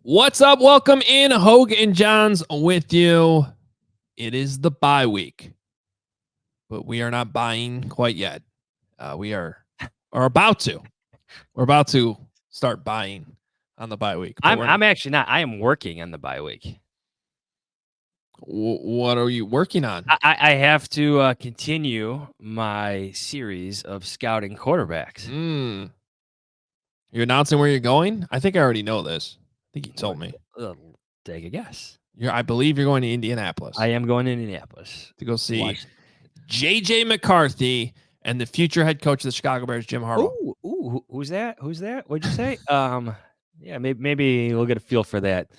What's up? Welcome in. Hoge Jahns with you. It is the bye week, but we are not buying quite yet. We are about to. We're about to start buying on the bye week. I'm actually not. I am working on the bye week. What are you working on? I have to continue my series of scouting quarterbacks. You're announcing where you're going? I think I already know this. I think you told me. Take a guess. I believe you're going to Indianapolis. I am going to Indianapolis to go see J.J. McCarthy and the future head coach of the Chicago Bears, Jim Harbaugh. Ooh, who's that? What'd you say? Yeah, maybe we'll get a feel for that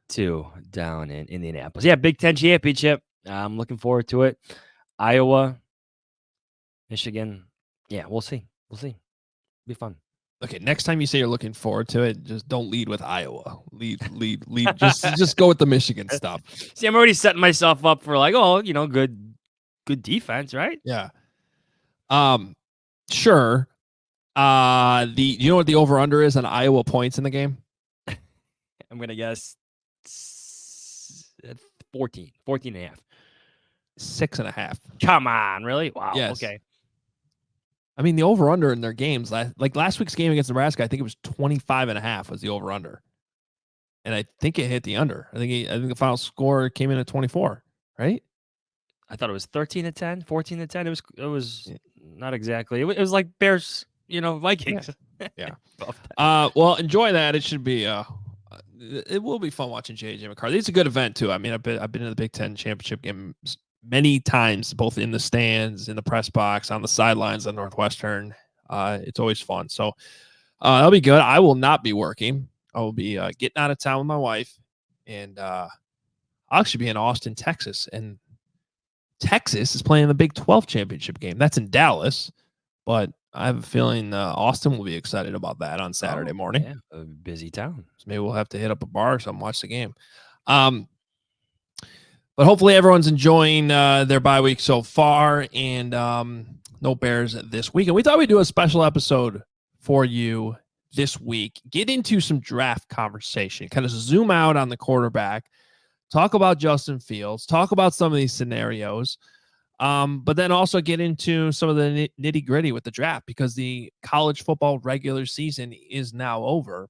too down in Indianapolis. Yeah, Big Ten championship. I'm looking forward to it. Iowa, Michigan. Yeah, we'll see. Be fun. Okay, next time you say you're looking forward to it, just don't lead with Iowa. Lead. just go with the Michigan stuff. See, I'm already setting myself up for good defense, right? Yeah. Sure. You know what the over under is on Iowa points in the game? I'm gonna guess 14 and a half. 6.5. Come on, really? Wow. Yes. Okay. I mean, the over under in their games, like last week's game against Nebraska, I think it was 25.5 was the over under, and I think it hit the under. I think the final score came in at 24. Right? I thought it was 13-10, 14-10. It was not exactly. It was like Bears, Vikings. Yeah. Well, enjoy that. It should be it will be fun watching J.J. McCarthy. It's a good event too. I mean, I've been in the Big Ten championship game many times, both in the stands, in the press box, on the sidelines at Northwestern. It's always fun. So that'll be good. I will not be working. I will be getting out of town with my wife, and I'll actually be in Austin, Texas. And Texas is playing the Big 12 championship game. That's in Dallas, but I have a feeling Austin will be excited about that on Saturday morning. Yeah, a busy town. So maybe we'll have to hit up a bar or something, watch the game. But hopefully everyone's enjoying their bye week so far, and no Bears this week. And we thought we'd do a special episode for you this week. Get into some draft conversation, kind of zoom out on the quarterback, talk about Justin Fields, talk about some of these scenarios, but then also get into some of the nitty gritty with the draft, because the college football regular season is now over.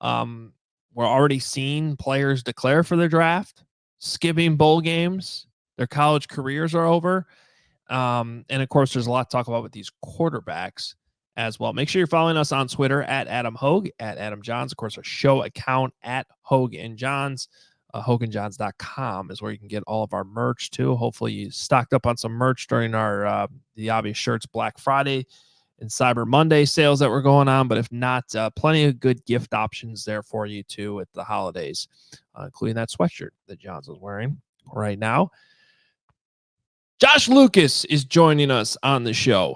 We're already seeing players declare for their draft, skipping bowl games. Their college careers are over. And of course, there's a lot to talk about with these quarterbacks as well. Make sure you're following us on Twitter at Adam Hoge, at Adam Jahns. Of course, our show account at Hoge and Jahns. HoganJahns.com is where you can get all of our merch too. Hopefully you stocked up on some merch during our the Obvious Shirts Black Friday and Cyber Monday sales that were going on. But if not, plenty of good gift options there for you too at the holidays, including that sweatshirt that Jahns is wearing right now. Josh Lucas is joining us on the show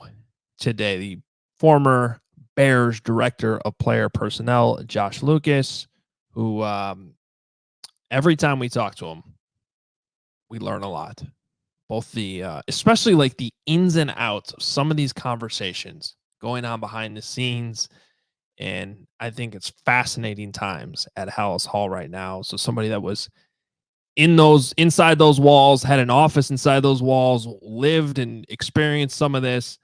today, the former Bears director of player personnel, Josh Lucas, who every time we talk to him, we learn a lot. Both the, especially like the ins and outs of some of these conversations going on behind the scenes. And I think it's fascinating times at Halas Hall right now. So somebody that was inside those walls, had an office inside those walls, lived and experienced some of this.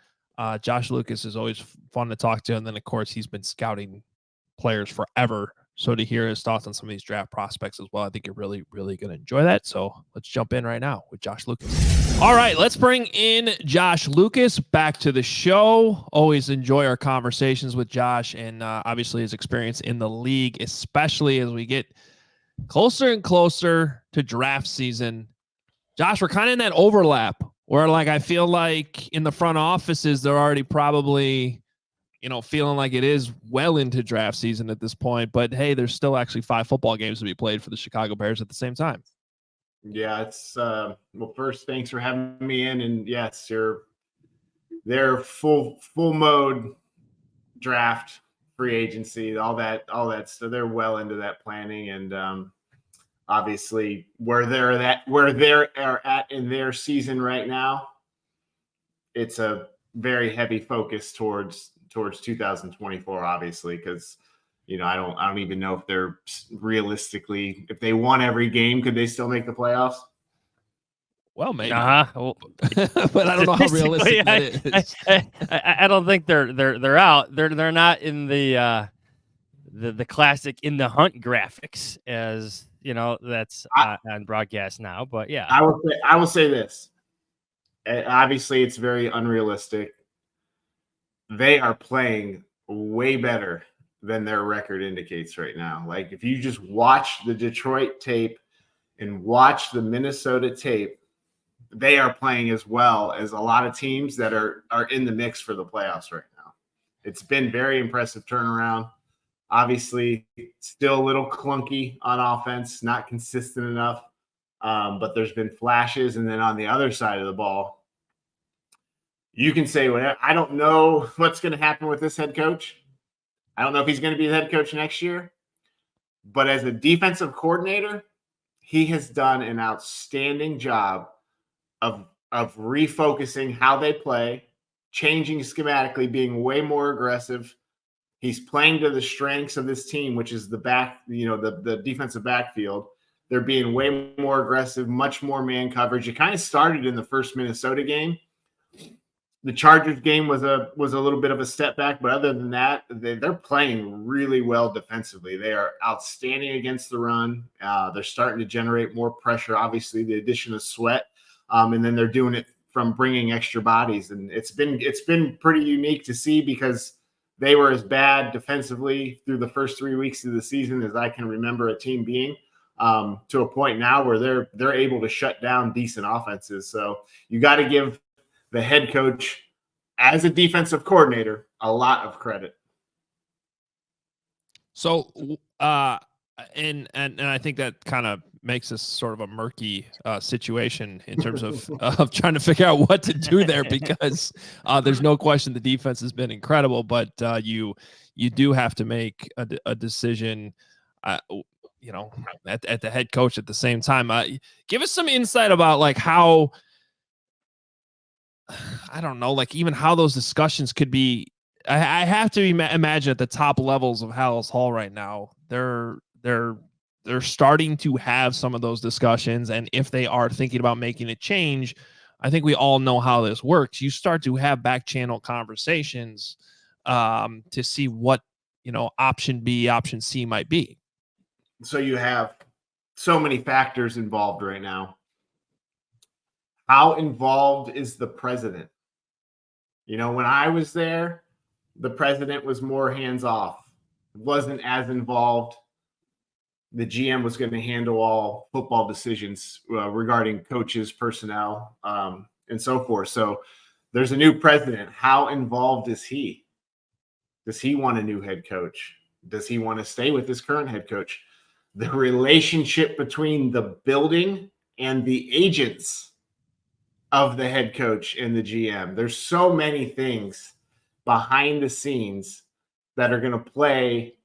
Josh Lucas is always fun to talk to. And then of course he's been scouting players forever. So to hear his thoughts on some of these draft prospects as well, I think you're really, really going to enjoy that. So let's jump in right now with Josh Lucas. All right, let's bring in Josh Lucas back to the show. Always enjoy our conversations with Josh, and obviously his experience in the league, especially as we get closer and closer to draft season. Josh, we're kind of in that overlap where, like, I feel like in the front offices, they're already probably feeling like it is well into draft season at this point, but hey, there's still actually 5 football games to be played for the Chicago Bears at the same time. Yeah, it's well, first, thanks for having me in, and yes, they're full mode draft, free agency, all that stuff. They're well into that planning, and obviously where they're at in their season right now, it's a very heavy focus towards 2024, obviously, because I don't even know if they're realistically, if they won every game, could they still make the playoffs? Well, maybe, Well, but I don't know how realistic that is. I don't think they're out. They're not in the classic in the hunt graphics, as that's on broadcast now. But yeah, I will say this. Obviously, it's very unrealistic. They are playing way better than their record indicates right now. Like, if you just watch the Detroit tape and watch the Minnesota tape, they are playing as well as a lot of teams that are in the mix for the playoffs right now. It's been very impressive turnaround. Obviously, still a little clunky on offense, not consistent enough. But there's been flashes. And then on the other side of the ball, you can say whatever. I don't know what's going to happen with this head coach. I don't know if he's going to be the head coach next year. But as a defensive coordinator, he has done an outstanding job of refocusing how they play, changing schematically, being way more aggressive. He's playing to the strengths of this team, which is the back, the defensive backfield. They're being way more aggressive, much more man coverage. It kind of started in the first Minnesota game. The Chargers game was a little bit of a step back, but other than that, they're playing really well defensively. They are outstanding against the run. They're starting to generate more pressure. Obviously, the addition of Sweat, and then they're doing it from bringing extra bodies, and it's been pretty unique to see because they were as bad defensively through the first 3 weeks of the season as I can remember a team being, to a point now where they're able to shut down decent offenses. So you got to give the head coach, as a defensive coordinator, a lot of credit. So, and I think that kind of makes this sort of a murky situation in terms of trying to figure out what to do there, because there's no question the defense has been incredible, but you do have to make a decision, at the head coach at the same time. Give us some insight about like how, I don't know, like even how those discussions could be. I have to imagine at the top levels of Halas Hall right now, they're starting to have some of those discussions. And if they are thinking about making a change, I think we all know how this works. You start to have back channel conversations to see what, option B, option C might be. So you have so many factors involved right now. How involved is the president? When I was there, the president was more hands-off, wasn't as involved. The GM was going to handle all football decisions regarding coaches, personnel, and so forth. So there's a new president. How involved is he? Does he want a new head coach? Does he want to stay with his current head coach? The relationship between the building and the agents of the head coach and the GM. There's so many things behind the scenes that are going to play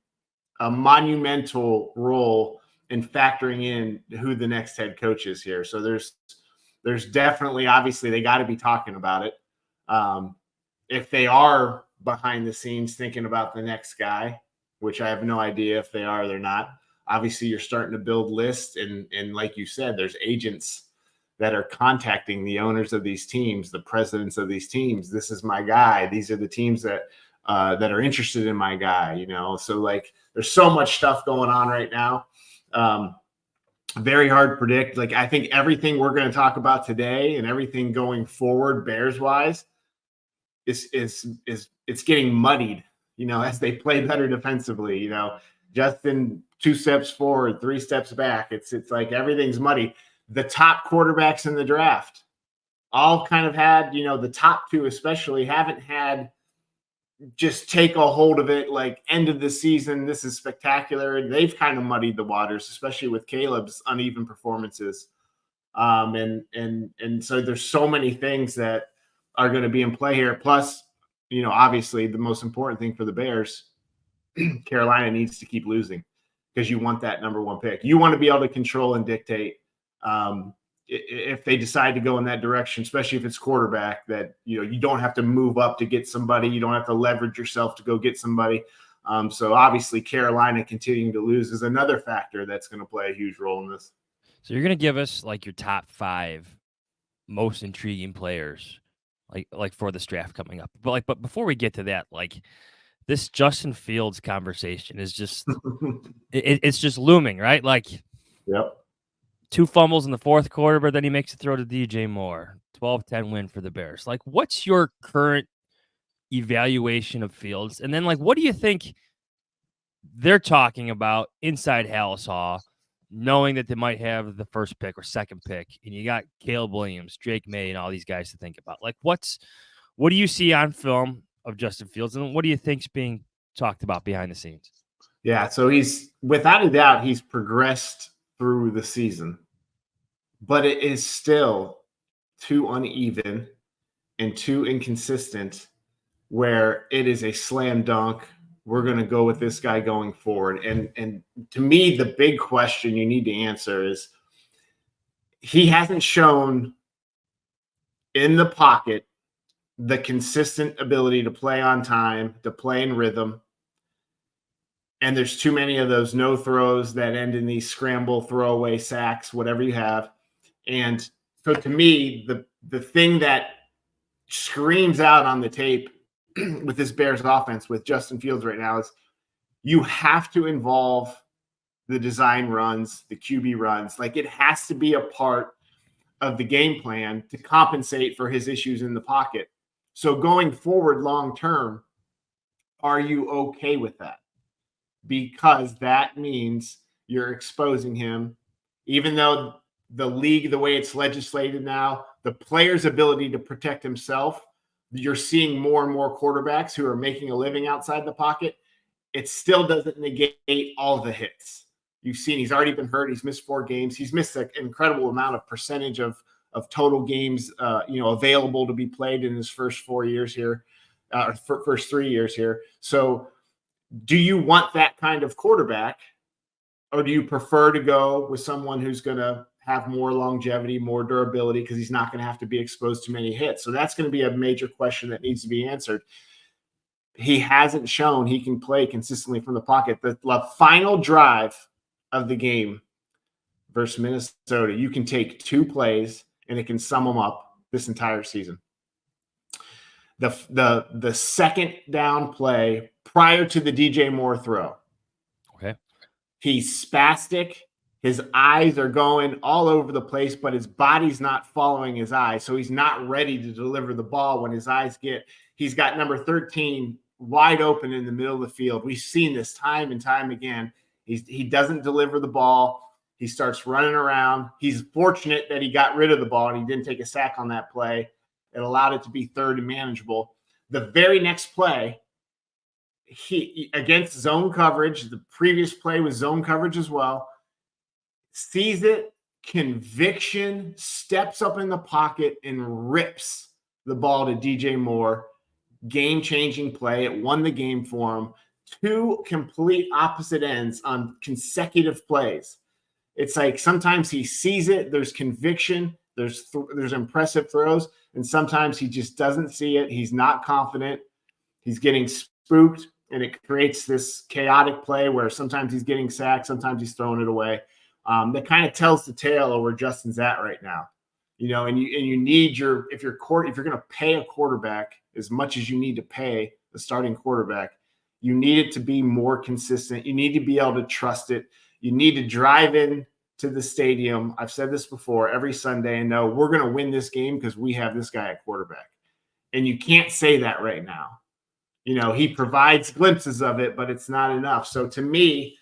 a monumental role in factoring in who the next head coach is here. So there's definitely, obviously, they got to be talking about it. If they are behind the scenes thinking about the next guy, which I have no idea if they are or they're not. Obviously, you're starting to build lists, and like you said, there's agents that are contacting the owners of these teams, the presidents of these teams. This is my guy. These are the teams that are interested in my guy, So like, there's so much stuff going on right now. Very hard to predict. Like, I think everything we're going to talk about today and everything going forward, Bears wise, is it's getting muddied, as they play better defensively, Justin 2 steps forward, 3 steps back. It's like everything's muddy. The top quarterbacks in the draft all kind of had, the top 2 especially haven't had just take a hold of it like end of the season. This is spectacular. They've kind of muddied the waters, especially with Caleb's uneven performances. And so there's so many things that are going to be in play here. Plus, obviously the most important thing for the Bears, Carolina needs to keep losing because you want that number 1 pick. You want to be able to control and dictate. If they decide to go in that direction, especially if it's quarterback, that you don't have to move up to get somebody, you don't have to leverage yourself to go get somebody. So obviously Carolina continuing to lose is another factor that's going to play a huge role in this. So you're going to give us like your top 5 most intriguing players like for this draft coming up. But before we get to that, like this Justin Fields conversation is just it's just looming, right? Like Yep. 2 fumbles in the fourth quarter, but then he makes a throw to DJ Moore. 12-10 win for the Bears. Like, what's your current evaluation of Fields? And then, like, what do you think they're talking about inside Halas Hall, knowing that they might have the first pick or second pick, and you got Caleb Williams, Drake May, and all these guys to think about? Like, what do you see on film of Justin Fields, and what do you think's being talked about behind the scenes? Yeah, so he's without a doubt he's progressed through the season, but it is still too uneven and too inconsistent where it is a slam dunk. We're going to go with this guy going forward. And to me, the big question you need to answer is he hasn't shown in the pocket the consistent ability to play on time, to play in rhythm. And there's too many of those no throws that end in these scramble, throwaway sacks, whatever you have. And so to me, the thing that screams out on the tape with this Bears offense with Justin Fields right now is you have to involve the design runs, the QB runs. Like it has to be a part of the game plan to compensate for his issues in the pocket. So going forward long term, are you okay with that? Because that means you're exposing him, even though the league, the way it's legislated now, the player's ability to protect himself, you're seeing more and more quarterbacks who are making a living outside the pocket. It still doesn't negate all the hits. You've seen he's already been hurt. He's missed 4 games. He's missed an incredible amount of percentage of total games, available to be played in his first 4 years here, first 3 years here. So do you want that kind of quarterback, or do you prefer to go with someone who's going to have more longevity, more durability, because he's not going to have to be exposed to many hits? So that's going to be a major question that needs to be answered. He hasn't shown he can play consistently from the pocket. The final drive of the game versus Minnesota, you can take 2 plays and it can sum them up this entire season. The second down play prior to the DJ Moore throw. Okay. He's spastic. His eyes are going all over the place, but his body's not following his eyes. So he's not ready to deliver the ball when his eyes he's got number 13 wide open in the middle of the field. We've seen this time and time again. He doesn't deliver the ball. He starts running around. He's fortunate that he got rid of the ball and he didn't take a sack on that play. It allowed it to be third and manageable. The very next play, he against zone coverage, the previous play was zone coverage as well, sees it, conviction, steps up in the pocket and rips the ball to DJ Moore. Game-changing play. It won the game for him. 2 complete opposite ends on consecutive plays. It's like sometimes he sees it, there's conviction, there's impressive throws, and sometimes he just doesn't see it. He's not confident. He's getting spooked, and it creates this chaotic play where sometimes he's getting sacked, sometimes he's throwing it away. That kind of tells the tale of where Justin's at right now. And you need if you're going to pay a quarterback as much as you need to pay the starting quarterback, you need it to be more consistent. You need to be able to trust it. You need to drive in to the stadium. I've said this before every Sunday and know we're going to win this game because we have this guy at quarterback. And you can't say that right now. He provides glimpses of it, but it's not enough. So to me,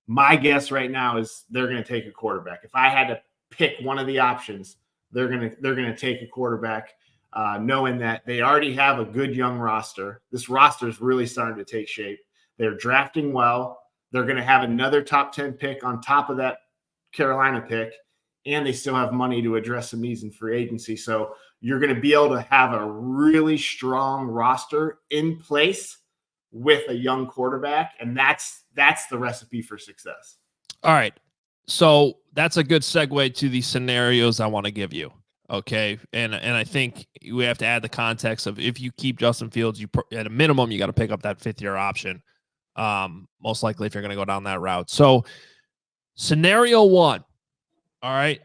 my guess right now is they're going to take a quarterback. If I had to pick one of the options, they're going to take a quarterback, knowing that they already have a good young roster. This roster is really starting to take shape. They're drafting well. They're going to have another top 10 pick on top of that Carolina pick, and they still have money to address some needs in free agency. So you're going to be able to have a really strong roster in place with a young quarterback, and that's the recipe for success. All right. So that's a good segue to the scenarios I want to give you. Okay, and I think we have to add the context of if you keep Justin Fields, at a minimum you got to pick up that 5th-year option. Most likely if you're going to go down that route. So scenario 1. All right.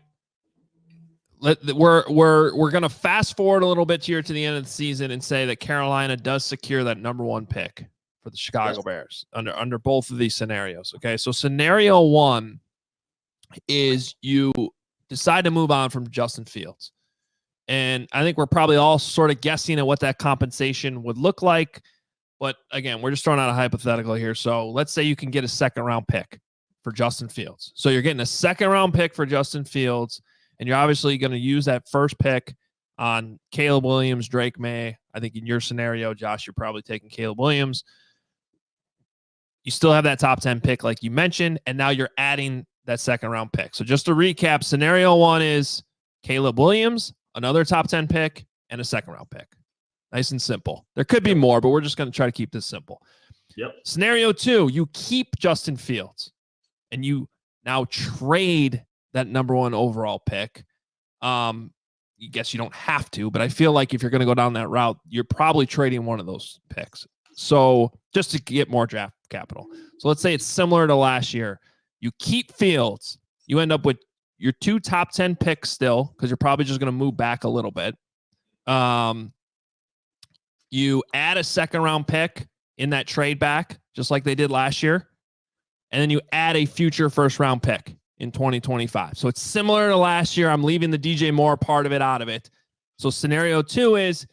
We're going to fast forward a little bit here to the end of the season and say that Carolina does secure that number 1 pick for the Chicago Bears under both of these scenarios. Okay. So scenario 1 is you decide to move on from Justin Fields. And I think we're probably all sort of guessing at what that compensation would look like. But again, we're just throwing out a hypothetical here. So let's say you can get a 2nd-round pick for Justin Fields. So you're getting a 2nd-round pick for Justin Fields, and you're obviously going to use that first pick on Caleb Williams, Drake May. I think in your scenario, Josh, you're probably taking Caleb Williams. You still have that top 10 pick like you mentioned, and now you're adding that 2nd-round pick. So just to recap, scenario 1 is Caleb Williams, another top 10 pick, and a 2nd-round pick. Nice and simple. There could be more, but we're just going to try to keep this simple. Yep. Scenario 2, you keep Justin Fields, and you now trade that number 1 overall pick. I guess you don't have to, but I feel like if you're going to go down that route, you're probably trading one of those picks. So just to get more draft capital. So let's say it's similar to last year. You keep Fields. You end up with your 2 top 10 picks still, because you're probably just going to move back a little bit. You add a 2nd-round pick in that trade back, just like they did last year. And then you add a future 1st-round pick in 2025. So it's similar to last year. I'm leaving the DJ Moore part of it out of it. So scenario 2 is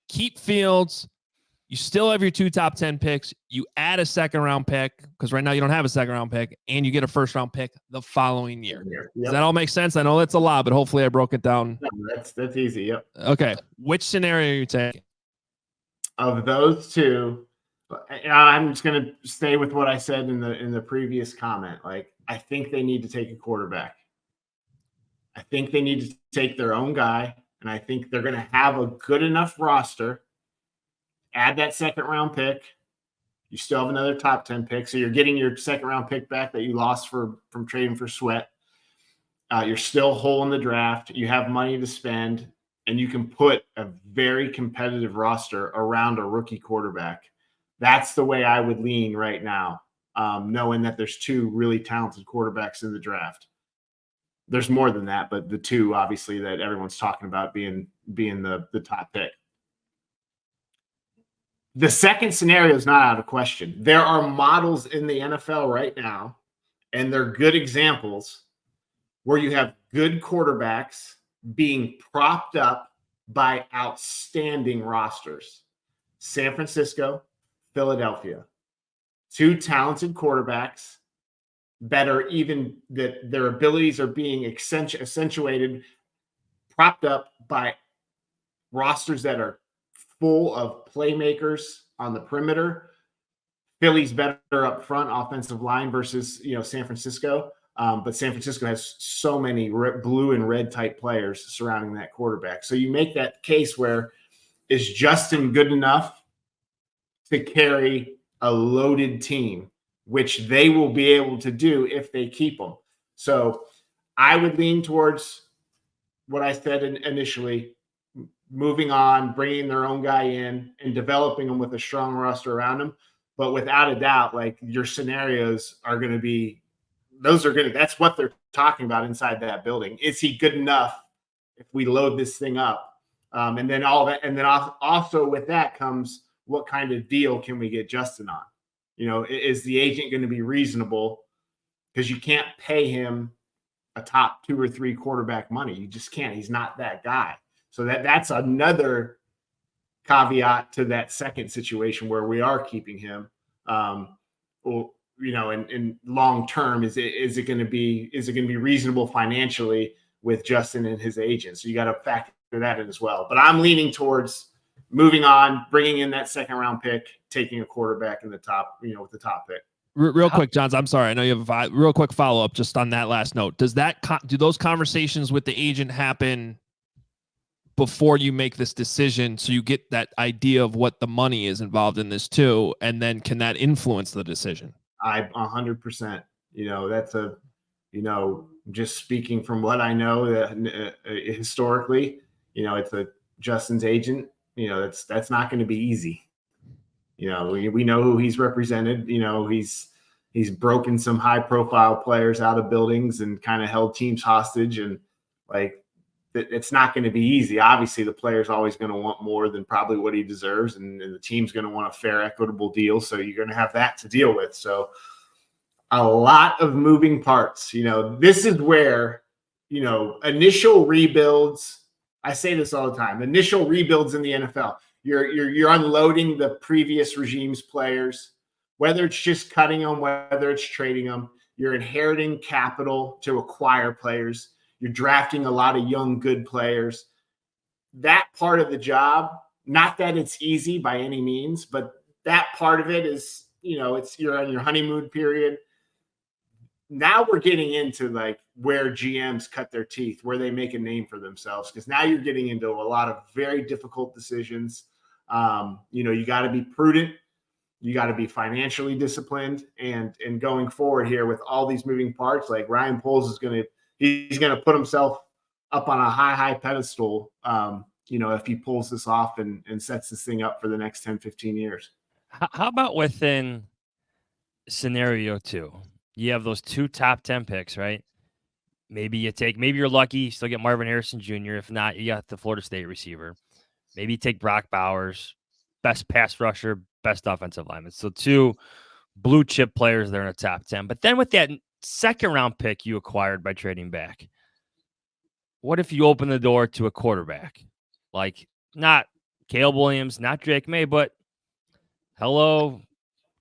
keep Fields. You still have your 2 top 10 picks. You add a 2nd-round pick, because right now you don't have a 2nd-round pick, and you get a 1st-round pick the following year. Yep. Does that all make sense? I know that's a lot, but hopefully I broke it down. No, that's easy. Yep. Okay. Which scenario are you taking? Of those 2, I'm just going to stay with what I said in the previous comment. Like, I think they need to take a quarterback. I think they need to take their own guy, and I think they're going to have a good enough roster. Add that 2nd-round pick. You still have another top 10 pick, so you're getting your 2nd-round pick back that you lost from trading for Sweat. You're still whole in the draft. You have money to spend, and you can put a very competitive roster around a rookie quarterback. That's the way I would lean right now, knowing that there's 2 really talented quarterbacks in the draft. There's more than that, but the 2 obviously that everyone's talking about being the top pick. The 2nd scenario is not out of question. There are models in the NFL right now, and they're good examples where you have good quarterbacks being propped up by outstanding rosters. San Francisco, Philadelphia, 2 talented quarterbacks that are even that their abilities are being accentuated, propped up by rosters that are full of playmakers on the perimeter. Philly's better up front offensive line versus San Francisco. But San Francisco has so many blue and red type players surrounding that quarterback. So you make that case where is Justin good enough to carry a loaded team, which they will be able to do if they keep him. So I would lean towards what I said initially, moving on, bringing their own guy in and developing them with a strong roster around them. But without a doubt, like your scenarios are going to be, that's what they're talking about inside that building. Is he good enough if we load this thing up? And then all that. And then also with that comes, what kind of deal can we get Justin on? Is the agent going to be reasonable? Because you can't pay him a top 2 or 3 quarterback money. You just can't. He's not that guy. So that's another caveat to that second situation where we are keeping him. In long term, is it going to be reasonable financially with Justin and his agent? So you got to factor that in as well. But I'm leaning towards moving on, bringing in that 2nd-round pick, taking a quarterback in the top, with the top pick. Real quick, Johns, I'm sorry. I know you have a real quick follow-up just on that last note. Do those conversations with the agent happen before you make this decision, so you get that idea of what the money is involved in this too, and then can that influence the decision? 100%. just speaking from what I know historically, it's a Justin's agent. That's not going to be easy. We know who he's represented. He's broken some high profile players out of buildings and kind of held teams hostage, and like it's not going to be easy. Obviously, the player's always going to want more than probably what he deserves, and the team's going to want a fair, equitable deal. So you're going to have that to deal with. So a lot of moving parts. This is where, initial rebuilds. I say this all the time. Initial rebuilds in the NFL. You're unloading the previous regime's players, whether it's just cutting them, whether it's trading them. You're inheriting capital to acquire players. You're drafting a lot of young, good players. That part of the job, not that it's easy by any means, but that part of it is, you're on your honeymoon period. Now we're getting into like where GMs cut their teeth, where they make a name for themselves, because now you're getting into a lot of very difficult decisions. You got to be prudent. You got to be financially disciplined, and going forward here with all these moving parts, like Ryan Poles he's going to put himself up on a high pedestal, if he pulls this off and sets this thing up for the next 10, 15 years. How about within scenario 2? You have those 2 top 10 picks, right? Maybe you're lucky, you still get Marvin Harrison Jr. If not, you got the Florida State receiver. Maybe you take Brock Bowers, best pass rusher, best offensive lineman. So 2 blue chip players there in the top 10. But then with that second round pick you acquired by trading back, what if you open the door to a quarterback? Like, not Caleb Williams, not Drake May, but hello,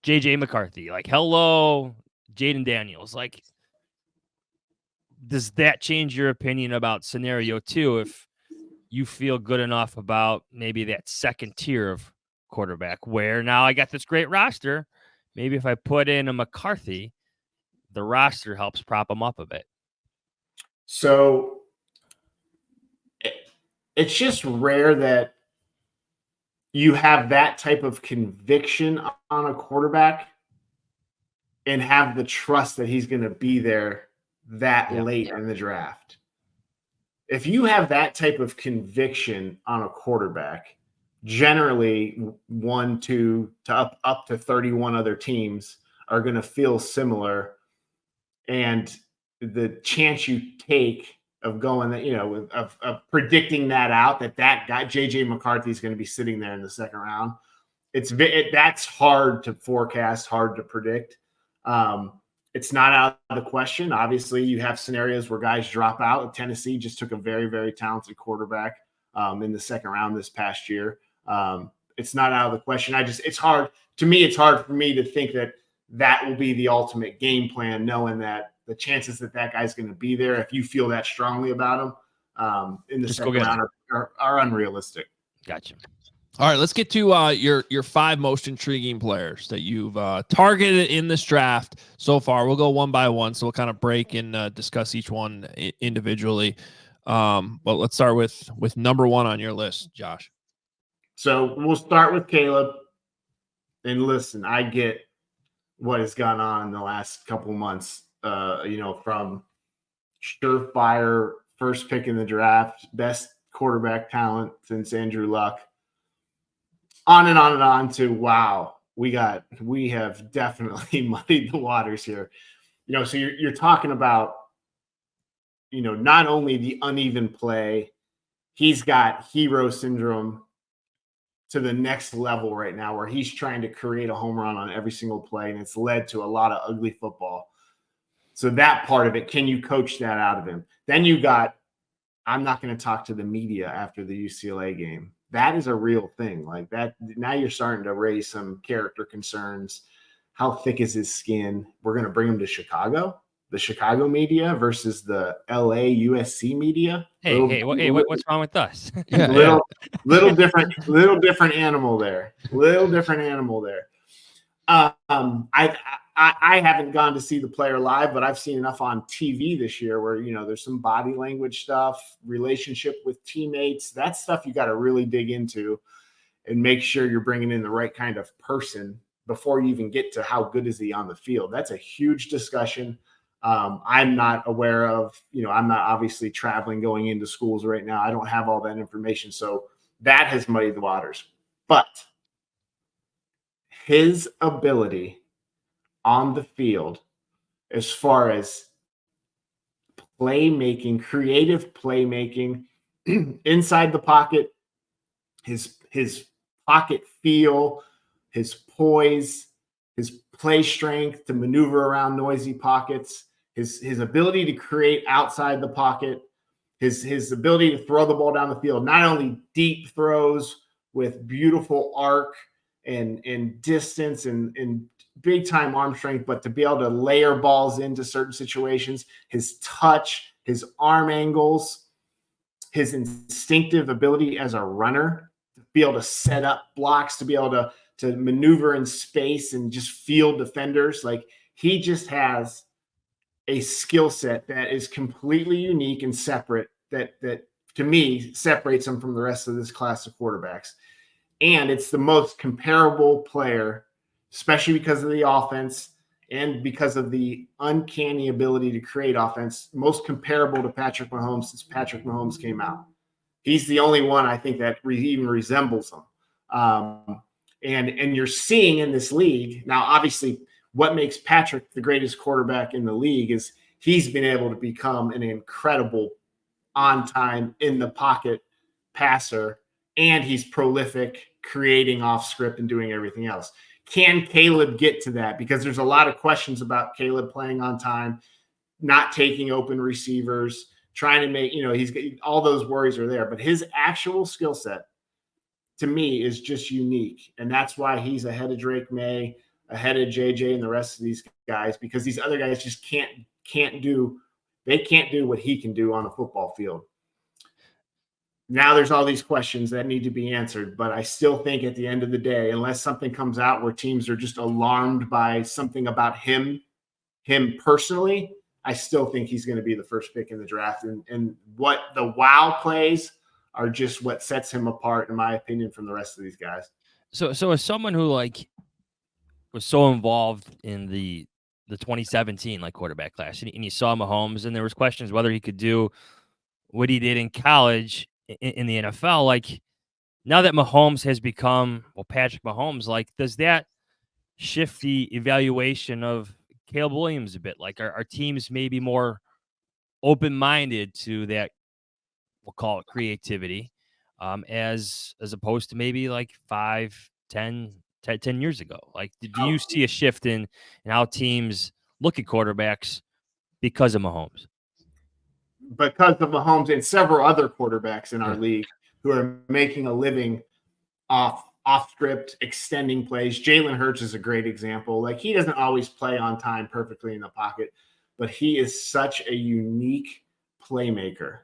J.J. McCarthy. Like, hello, Jaden Daniels. Like, does that change your opinion about scenario 2 if you feel good enough about maybe that second tier of quarterback where now I got this great roster? Maybe if I put in a McCarthy, the roster helps prop him up a bit. So it's just rare that you have that type of conviction on a quarterback and have the trust that he's going to be there that late in the draft. If you have that type of conviction on a quarterback, generally 1, 2 to up to 31 other teams are going to feel similar. And the chance you take of going, of predicting that out, that guy, J.J. McCarthy, is going to be sitting there in the second round, that's hard to forecast, hard to predict. It's not out of the question. Obviously, you have scenarios where guys drop out. Tennessee just took a very, very talented quarterback in the second round this past year. It's not out of the question. It's hard for me to think that will be the ultimate game plan, knowing that the chances that guy's going to be there, if you feel that strongly about him in the second round, are unrealistic. Gotcha. All right, let's get to your 5 most intriguing players that you've targeted in this draft so far. We'll go one by one, so we'll kind of break and discuss each one individually. But let's start with number 1 on your list, Josh. So we'll start with Caleb. And listen, I get what has gone on in the last couple of months. From surefire first pick in the draft, best quarterback talent since Andrew Luck, on and on and on to, wow, we have definitely muddied the waters here. So you're talking about, not only the uneven play, he's got hero syndrome to the next level right now, where he's trying to create a home run on every single play, and it's led to a lot of ugly football. So that part of it, can you coach that out of him? Then you got, I'm not going to talk to the media after the UCLA game. That is a real thing. Like that, now you're starting to raise some character concerns. How thick is his skin? We're going to bring him to Chicago, the Chicago media versus the LA USC media. What's wrong with us? Little different animal there. I haven't gone to see the player live, but I've seen enough on TV this year where, there's some body language stuff, relationship with teammates. That stuff you got to really dig into and make sure you're bringing in the right kind of person before you even get to how good is he on the field. That's a huge discussion. I'm not aware of, I'm not obviously traveling going into schools right now. I don't have all that information. So that has muddied the waters. But his ability on the field, as far as playmaking, creative playmaking inside the pocket, his pocket feel, his poise, his play strength to maneuver around noisy pockets, his ability to create outside the pocket, his ability to throw the ball down the field, not only deep throws with beautiful arc and distance and big time arm strength, but to be able to layer balls into certain situations, his touch, his arm angles, his instinctive ability as a runner, to be able to set up blocks, to be able to maneuver in space and just field defenders. Like, he just has a skill set that is completely unique and separate, that to me separates him from the rest of this class of quarterbacks. And it's the most comparable player, especially because of the offense and because of the uncanny ability to create offense, most comparable to Patrick Mahomes since Patrick Mahomes came out. He's the only one I think that even resembles him. And you're seeing in this league now, obviously, what makes Patrick the greatest quarterback in the league is he's been able to become an incredible on-time, in-the-pocket passer, and he's prolific, creating off script and doing everything else. Can Caleb get to that? Because there's a lot of questions about Caleb playing on time, not taking open receivers, trying to make, he's all those worries are there. But his actual skill set, to me, is just unique. And that's why he's ahead of Drake May, ahead of JJ and the rest of these guys, because these other guys just can't do what he can do on a football field. Now there's all these questions that need to be answered, but I still think at the end of the day, unless something comes out where teams are just alarmed by something about him personally, I still think he's going to be the first pick in the draft. And what the wow plays are just what sets him apart, in my opinion, from the rest of these guys. So as someone who was so involved in the 2017 quarterback class, and you saw Mahomes, and there was questions whether he could do what he did in college in the NFL. Now that Mahomes has become Patrick Mahomes, does that shift the evaluation of Caleb Williams a bit? Are teams maybe more open-minded to that, we'll call it creativity, as opposed to maybe 5, 10 years ago? Do you see a shift in how teams look at quarterbacks because of Mahomes? Because of Mahomes and several other quarterbacks in our league who are making a living off script, extending plays. Jalen Hurts is a great example. He doesn't always play on time perfectly in the pocket, but he is such a unique playmaker.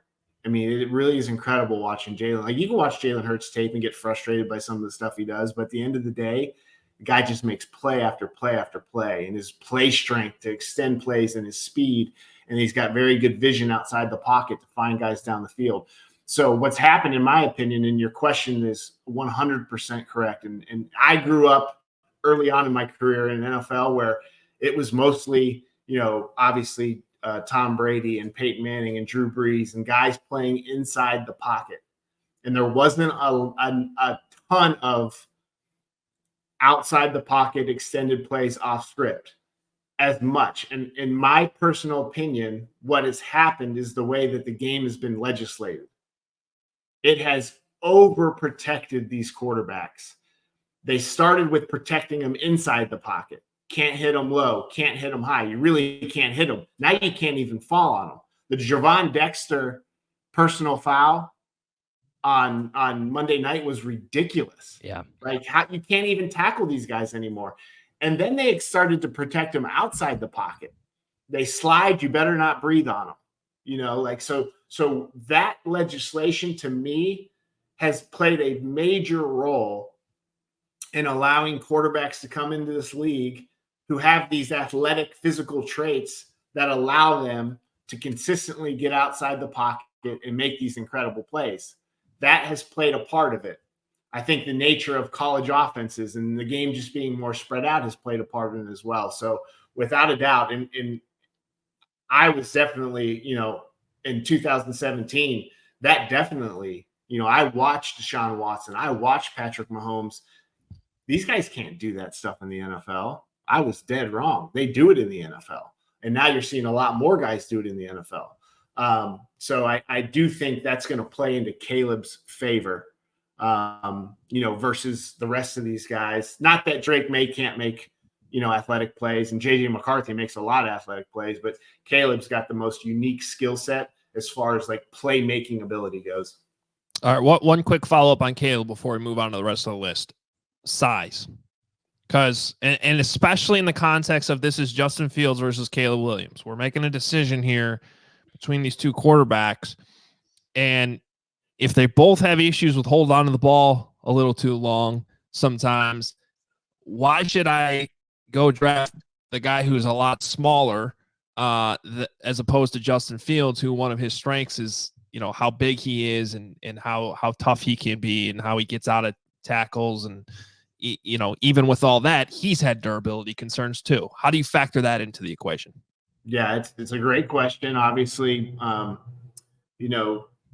I mean, it really is incredible watching Jalen. You can watch Jalen Hurts tape and get frustrated by some of the stuff he does, but at the end of the day, the guy just makes play after play after play, and his play strength to extend plays and his speed, and he's got very good vision outside the pocket to find guys down the field. So what's happened, in my opinion, and your question is 100% correct. And I grew up early on in my career in NFL where it was mostly, obviously Tom Brady and Peyton Manning and Drew Brees and guys playing inside the pocket. And there wasn't a ton of outside the pocket extended plays off script as much. And in my personal opinion, what has happened is the way that the game has been legislated. It has overprotected these quarterbacks. They started with protecting them inside the pocket. Can't hit them low, can't hit them high. You really can't hit them. Now you can't even fall on them. The Javon Dexter personal foul on Monday night was ridiculous. Yeah. You can't even tackle these guys anymore. And then they started to protect them outside the pocket. They slide, you better not breathe on them. So that legislation, to me, has played a major role in allowing quarterbacks to come into this league who have these athletic, physical traits that allow them to consistently get outside the pocket and make these incredible plays. That has played a part of it. I think the nature of college offenses and the game just being more spread out has played a part in it as well. So without a doubt, and I was definitely, in 2017, that definitely, I watched Deshaun Watson. I watched Patrick Mahomes. These guys can't do that stuff in the NFL. I was dead wrong. They do it in the NFL. And now you're seeing a lot more guys do it in the NFL. So I do think that's going to play into Caleb's favor, versus the rest of these guys. Not that Drake can't make, athletic plays, and JJ McCarthy makes a lot of athletic plays, but Caleb's got the most unique skill set as far as like playmaking ability goes. All right. One quick follow-up on Caleb before we move on to the rest of the list. Size. Because, and especially in the context of this is Justin Fields versus Caleb Williams. We're making a decision here between these two quarterbacks. And if they both have issues with holding on to the ball a little too long sometimes, why should I go draft the guy who's a lot smaller as opposed to Justin Fields, who one of his strengths is, how big he is and how tough he can be and how he gets out of tackles. And, even with all that, he's had durability concerns too. How do you factor that into the equation? Yeah, it's a great question. Obviously,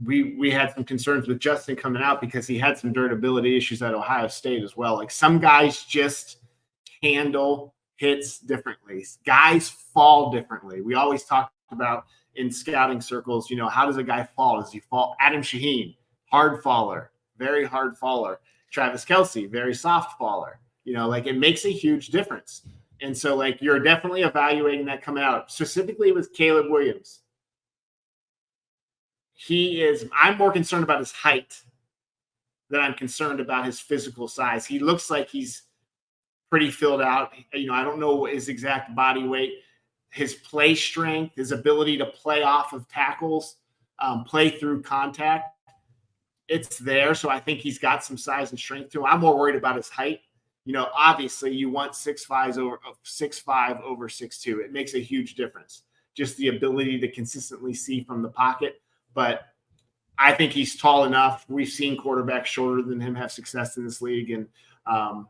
we had some concerns with Justin coming out because he had some durability issues at Ohio State as well. Like some guys just handle hits differently. Guys fall differently. We always talk about in scouting circles, how does a guy fall? Does he fall? Adam Shaheen, hard faller, very hard faller. Travis Kelce, very soft faller. It makes a huge difference. And so you're definitely evaluating that coming out, specifically with Caleb Williams. I'm more concerned about his height than I'm concerned about his physical size. He looks like he's pretty filled out. I don't know his exact body weight, his play strength, his ability to play off of tackles, play through contact. It's there. So I think he's got some size and strength to him. I'm more worried about his height. Obviously you want 6'5" over 6'2". It makes a huge difference. Just the ability to consistently see from the pocket. But I think he's tall enough. We've seen quarterbacks shorter than him have success in this league. And, I'm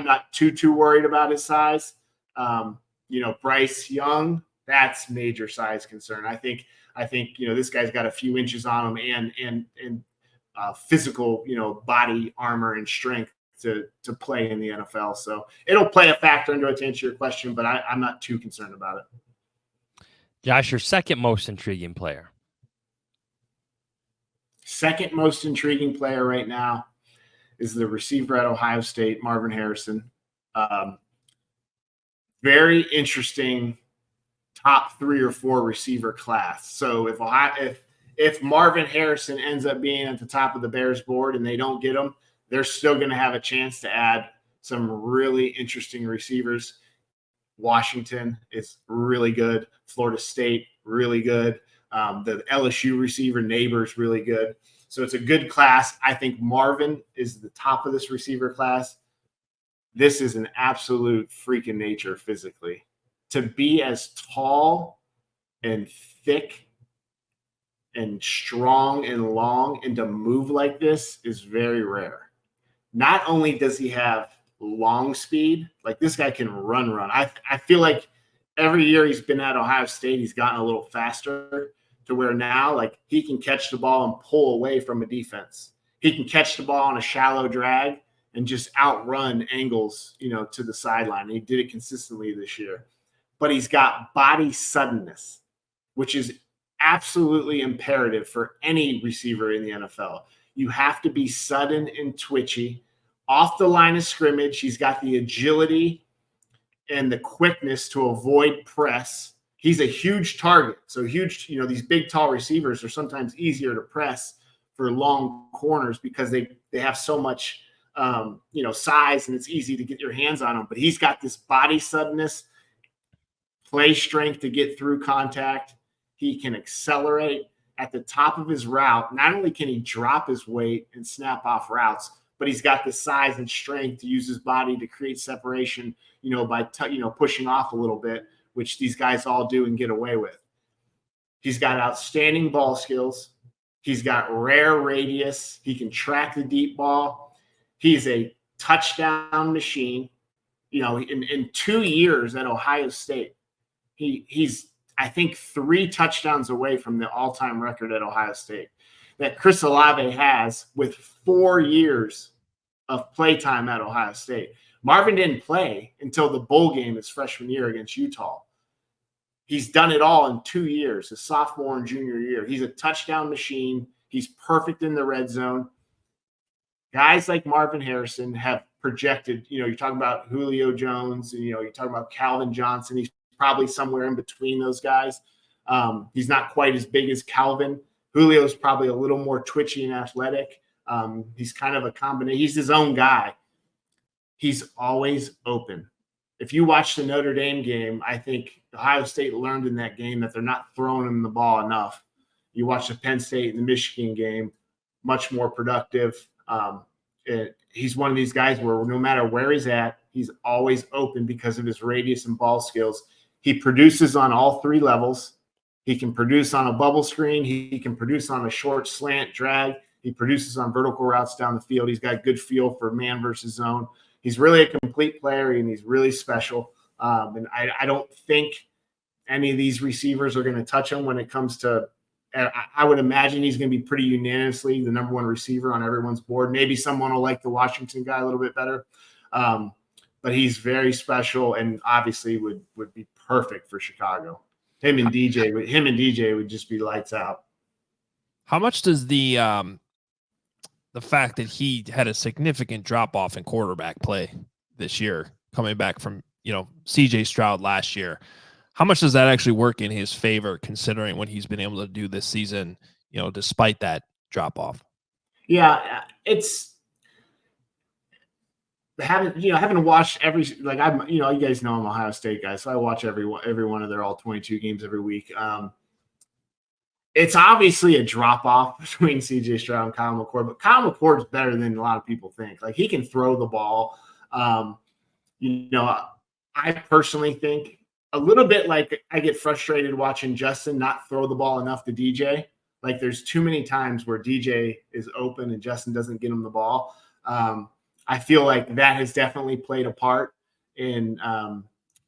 not too worried about his size. Bryce Young, that's major size concern. I think, this guy's got a few inches on him and physical, body armor and strength to play in the NFL. So it'll play a factor into it to answer your question, but I'm not too concerned about it. Josh, your second most intriguing player. Second most intriguing player right now is the receiver at Ohio State, Marvin Harrison. Very interesting top 3 or 4 receiver class. So if Marvin Harrison ends up being at the top of the Bears board and they don't get him, they're still going to have a chance to add some really interesting receivers. Washington is really good. Florida State, really good. The LSU receiver, Neighbors, really good. So it's a good class. I think Marvin is the top of this receiver class. This is an absolute freak of nature physically. To be as tall and thick and strong and long and to move like this is very rare. Not only does he have long speed, like this guy can run. I feel like every year he's been at Ohio State, he's gotten a little faster to where now he can catch the ball and pull away from a defense. He can catch the ball on a shallow drag and just outrun angles, to the sideline. And he did it consistently this year. But he's got body suddenness, which is absolutely imperative for any receiver in the NFL. You have to be sudden and twitchy. Off the line of scrimmage, he's got the agility and the quickness to avoid press. He's a huge target. So huge, these big, tall receivers are sometimes easier to press for long corners because they have so much, size, and it's easy to get your hands on them. But he's got this body suddenness, play strength to get through contact. He can accelerate at the top of his route. Not only can he drop his weight and snap off routes, but he's got the size and strength to use his body to create separation, by pushing off a little bit, which these guys all do and get away with. He's got outstanding ball skills. He's got rare radius. He can track the deep ball. He's a touchdown machine. In 2 years at Ohio State, he's I think 3 touchdowns away from the all-time record at Ohio State that Chris Olave has with 4 years of playtime at Ohio State. Marvin didn't play until the bowl game his freshman year against Utah. He's done it all in 2 years, his sophomore and junior year. He's a touchdown machine. He's perfect in the red zone. Guys like Marvin Harrison have projected, you're talking about Julio Jones, and, you're talking about Calvin Johnson. He's probably somewhere in between those guys. He's not quite as big as Calvin. Julio's probably a little more twitchy and athletic. He's kind of a combination. He's his own guy. He's always open. If you watch the Notre Dame game, I think Ohio State learned in that game that they're not throwing him the ball enough. You watch the Penn State and the Michigan game, much more productive. He's one of these guys where no matter where he's at, he's always open because of his radius and ball skills. He produces on all 3 levels. He can produce on a bubble screen. He can produce on a short slant drag. He produces on vertical routes down the field. He's got good feel for man versus zone. He's really a complete player, and he's really special. And I don't think any of these receivers are going to touch him when it comes to – I would imagine he's going to be pretty unanimously the number 1 receiver on everyone's board. Maybe someone will like the Washington guy a little bit better. But he's very special and obviously would be perfect for Chicago. Him and DJ would just be lights out. How much does the fact that he had a significant drop off in quarterback play this year, coming back from, CJ Stroud last year, how much does that actually work in his favor, considering what he's been able to do this season, despite that drop off? Yeah, it's having watched every, like, I'm, you guys know I'm an Ohio State guy, so I watch every one of their all 22 games every week. It's obviously a drop off between CJ Stroud and Kyle McCord, but Kyle McCord's better than a lot of people think. Like, he can throw the ball. I personally think a little bit like I get frustrated watching Justin not throw the ball enough to DJ. Like, there's too many times where DJ is open and Justin doesn't get him the ball. I feel like that has definitely played a part in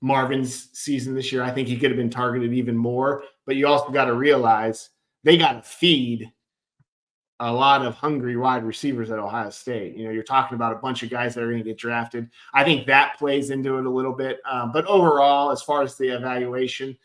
Marvin's season this year. I think he could have been targeted even more, but you also got to realize they got to feed a lot of hungry wide receivers at Ohio State. You're talking about a bunch of guys that are going to get drafted. I think that plays into it a little bit. But overall, as far as the evaluation,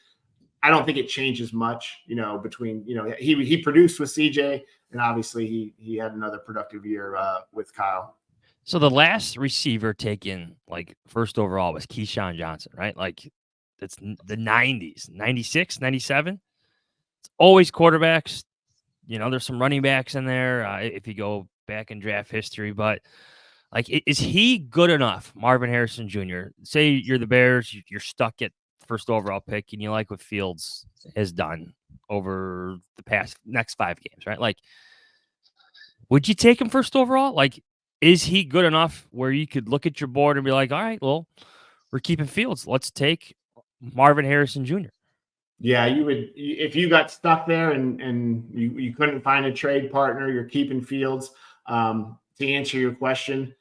I don't think it changes much, between, he produced with CJ, and obviously he had another productive year with Kyle. So the last receiver taken, like, first overall was Keyshawn Johnson, right? Like, that's the 90s, 96, 97. It's always quarterbacks. There's some running backs in there if you go back in draft history. But, like, is he good enough, Marvin Harrison Jr.? Say you're the Bears, you're stuck at first overall pick, and you like what Fields has done over the next 5 games, right? Like, would you take him first overall? Like, is he good enough where you could look at your board and be like, all right, well, we're keeping Fields. Let's take Marvin Harrison Jr. Yeah, you would, if you got stuck there and you couldn't find a trade partner, you're keeping Fields. To answer your question,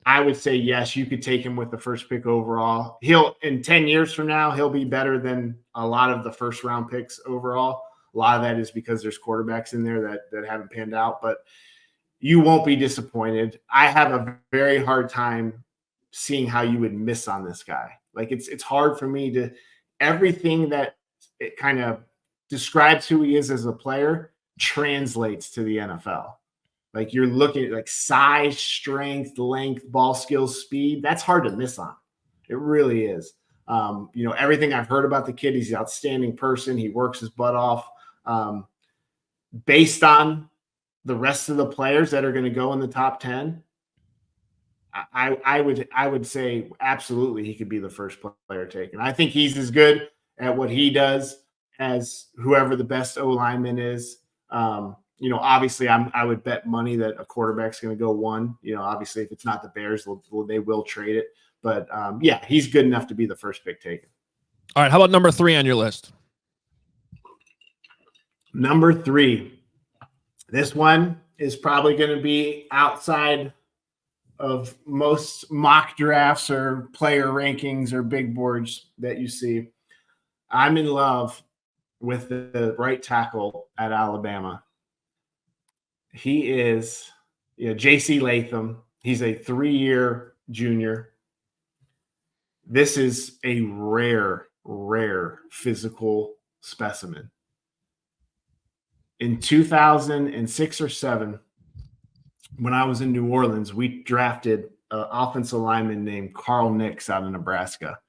I would say yes, you could take him with the first pick overall. In 10 years from now, he'll be better than a lot of the first round picks overall. A lot of that is because there's quarterbacks in there that haven't panned out, but you won't be disappointed. I have a very hard time seeing how you would miss on this guy. Like, it's hard for me to, everything that it kind of describes who he is as a player translates to the NFL. Like, you're looking at, like, size, strength, length, ball skills, speed. That's hard to miss on. It really is. Everything I've heard about the kid, he's an outstanding person. He works his butt off. Based on the rest of the players that are going to go in the top 10, I would say absolutely he could be the first player taken. I think he's as good at what he does as whoever the best O lineman is. Obviously I would bet money that a quarterback's going to go 1. Obviously if it's not the Bears, they will trade it. But yeah, he's good enough to be the first pick taken. All right. How about number 3 on your list? Number 3. This one is probably going to be outside of most mock drafts or player rankings or big boards that you see. I'm in love with the right tackle at Alabama. He is J.C. Latham. He's a 3-year junior. This is a rare physical specimen. In 2006 or 7, when I was in New Orleans, we drafted an offensive lineman named Carl Nix out of Nebraska.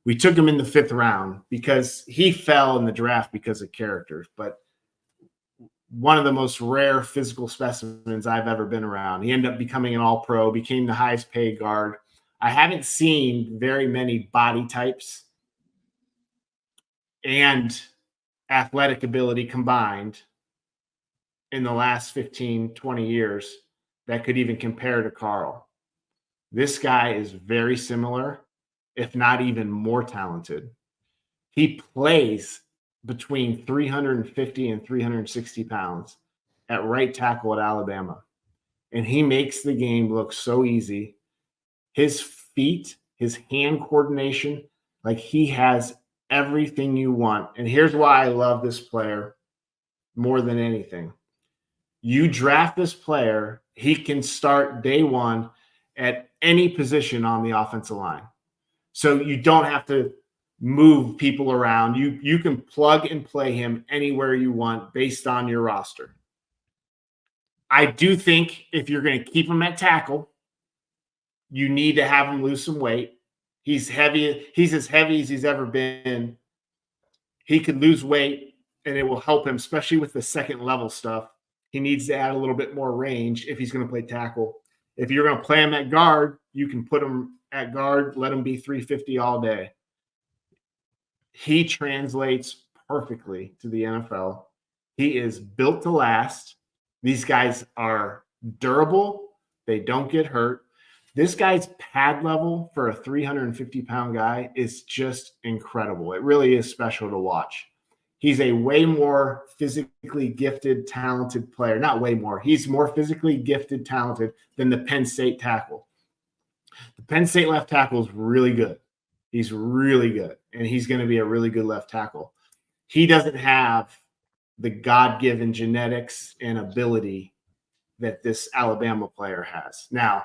We took him in the 5th round because he fell in the draft because of characters, but one of the most rare physical specimens I've ever been around. He ended up becoming an all-pro, became the highest paid guard. I haven't seen very many body types and athletic ability combined in the last 15, 20 years that could even compare to Carl. This guy is very similar, if not even more talented. He plays between 350 and 360 pounds at right tackle at Alabama. And he makes the game look so easy. His feet, his hand coordination, like he has everything you want. And here's why I love this player more than anything. You draft this player, he can start day one at any position on the offensive line. So you don't have to move people around. You can plug and play him anywhere you want based on your roster. I do think if you're going to keep him at tackle, you need to have him lose some weight. He's heavy. He's as heavy as he's ever been. He could lose weight, and it will help him, especially with the second level stuff. He needs to add a little bit more range if he's going to play tackle. If you're going to play him at guard, you can put him at guard, let him be 350 all day. He translates perfectly to the NFL. He is built to last. These guys are durable. They don't get hurt. This guy's pad level for a 350-pound guy is just incredible. It really is special to watch. He's a way more physically gifted, talented player. Not way more. He's more physically gifted, talented than the Penn State tackle. The Penn State left tackle is really good. He's really good, and he's going to be a really good left tackle. He doesn't have the God-given genetics and ability that this Alabama player has. Now,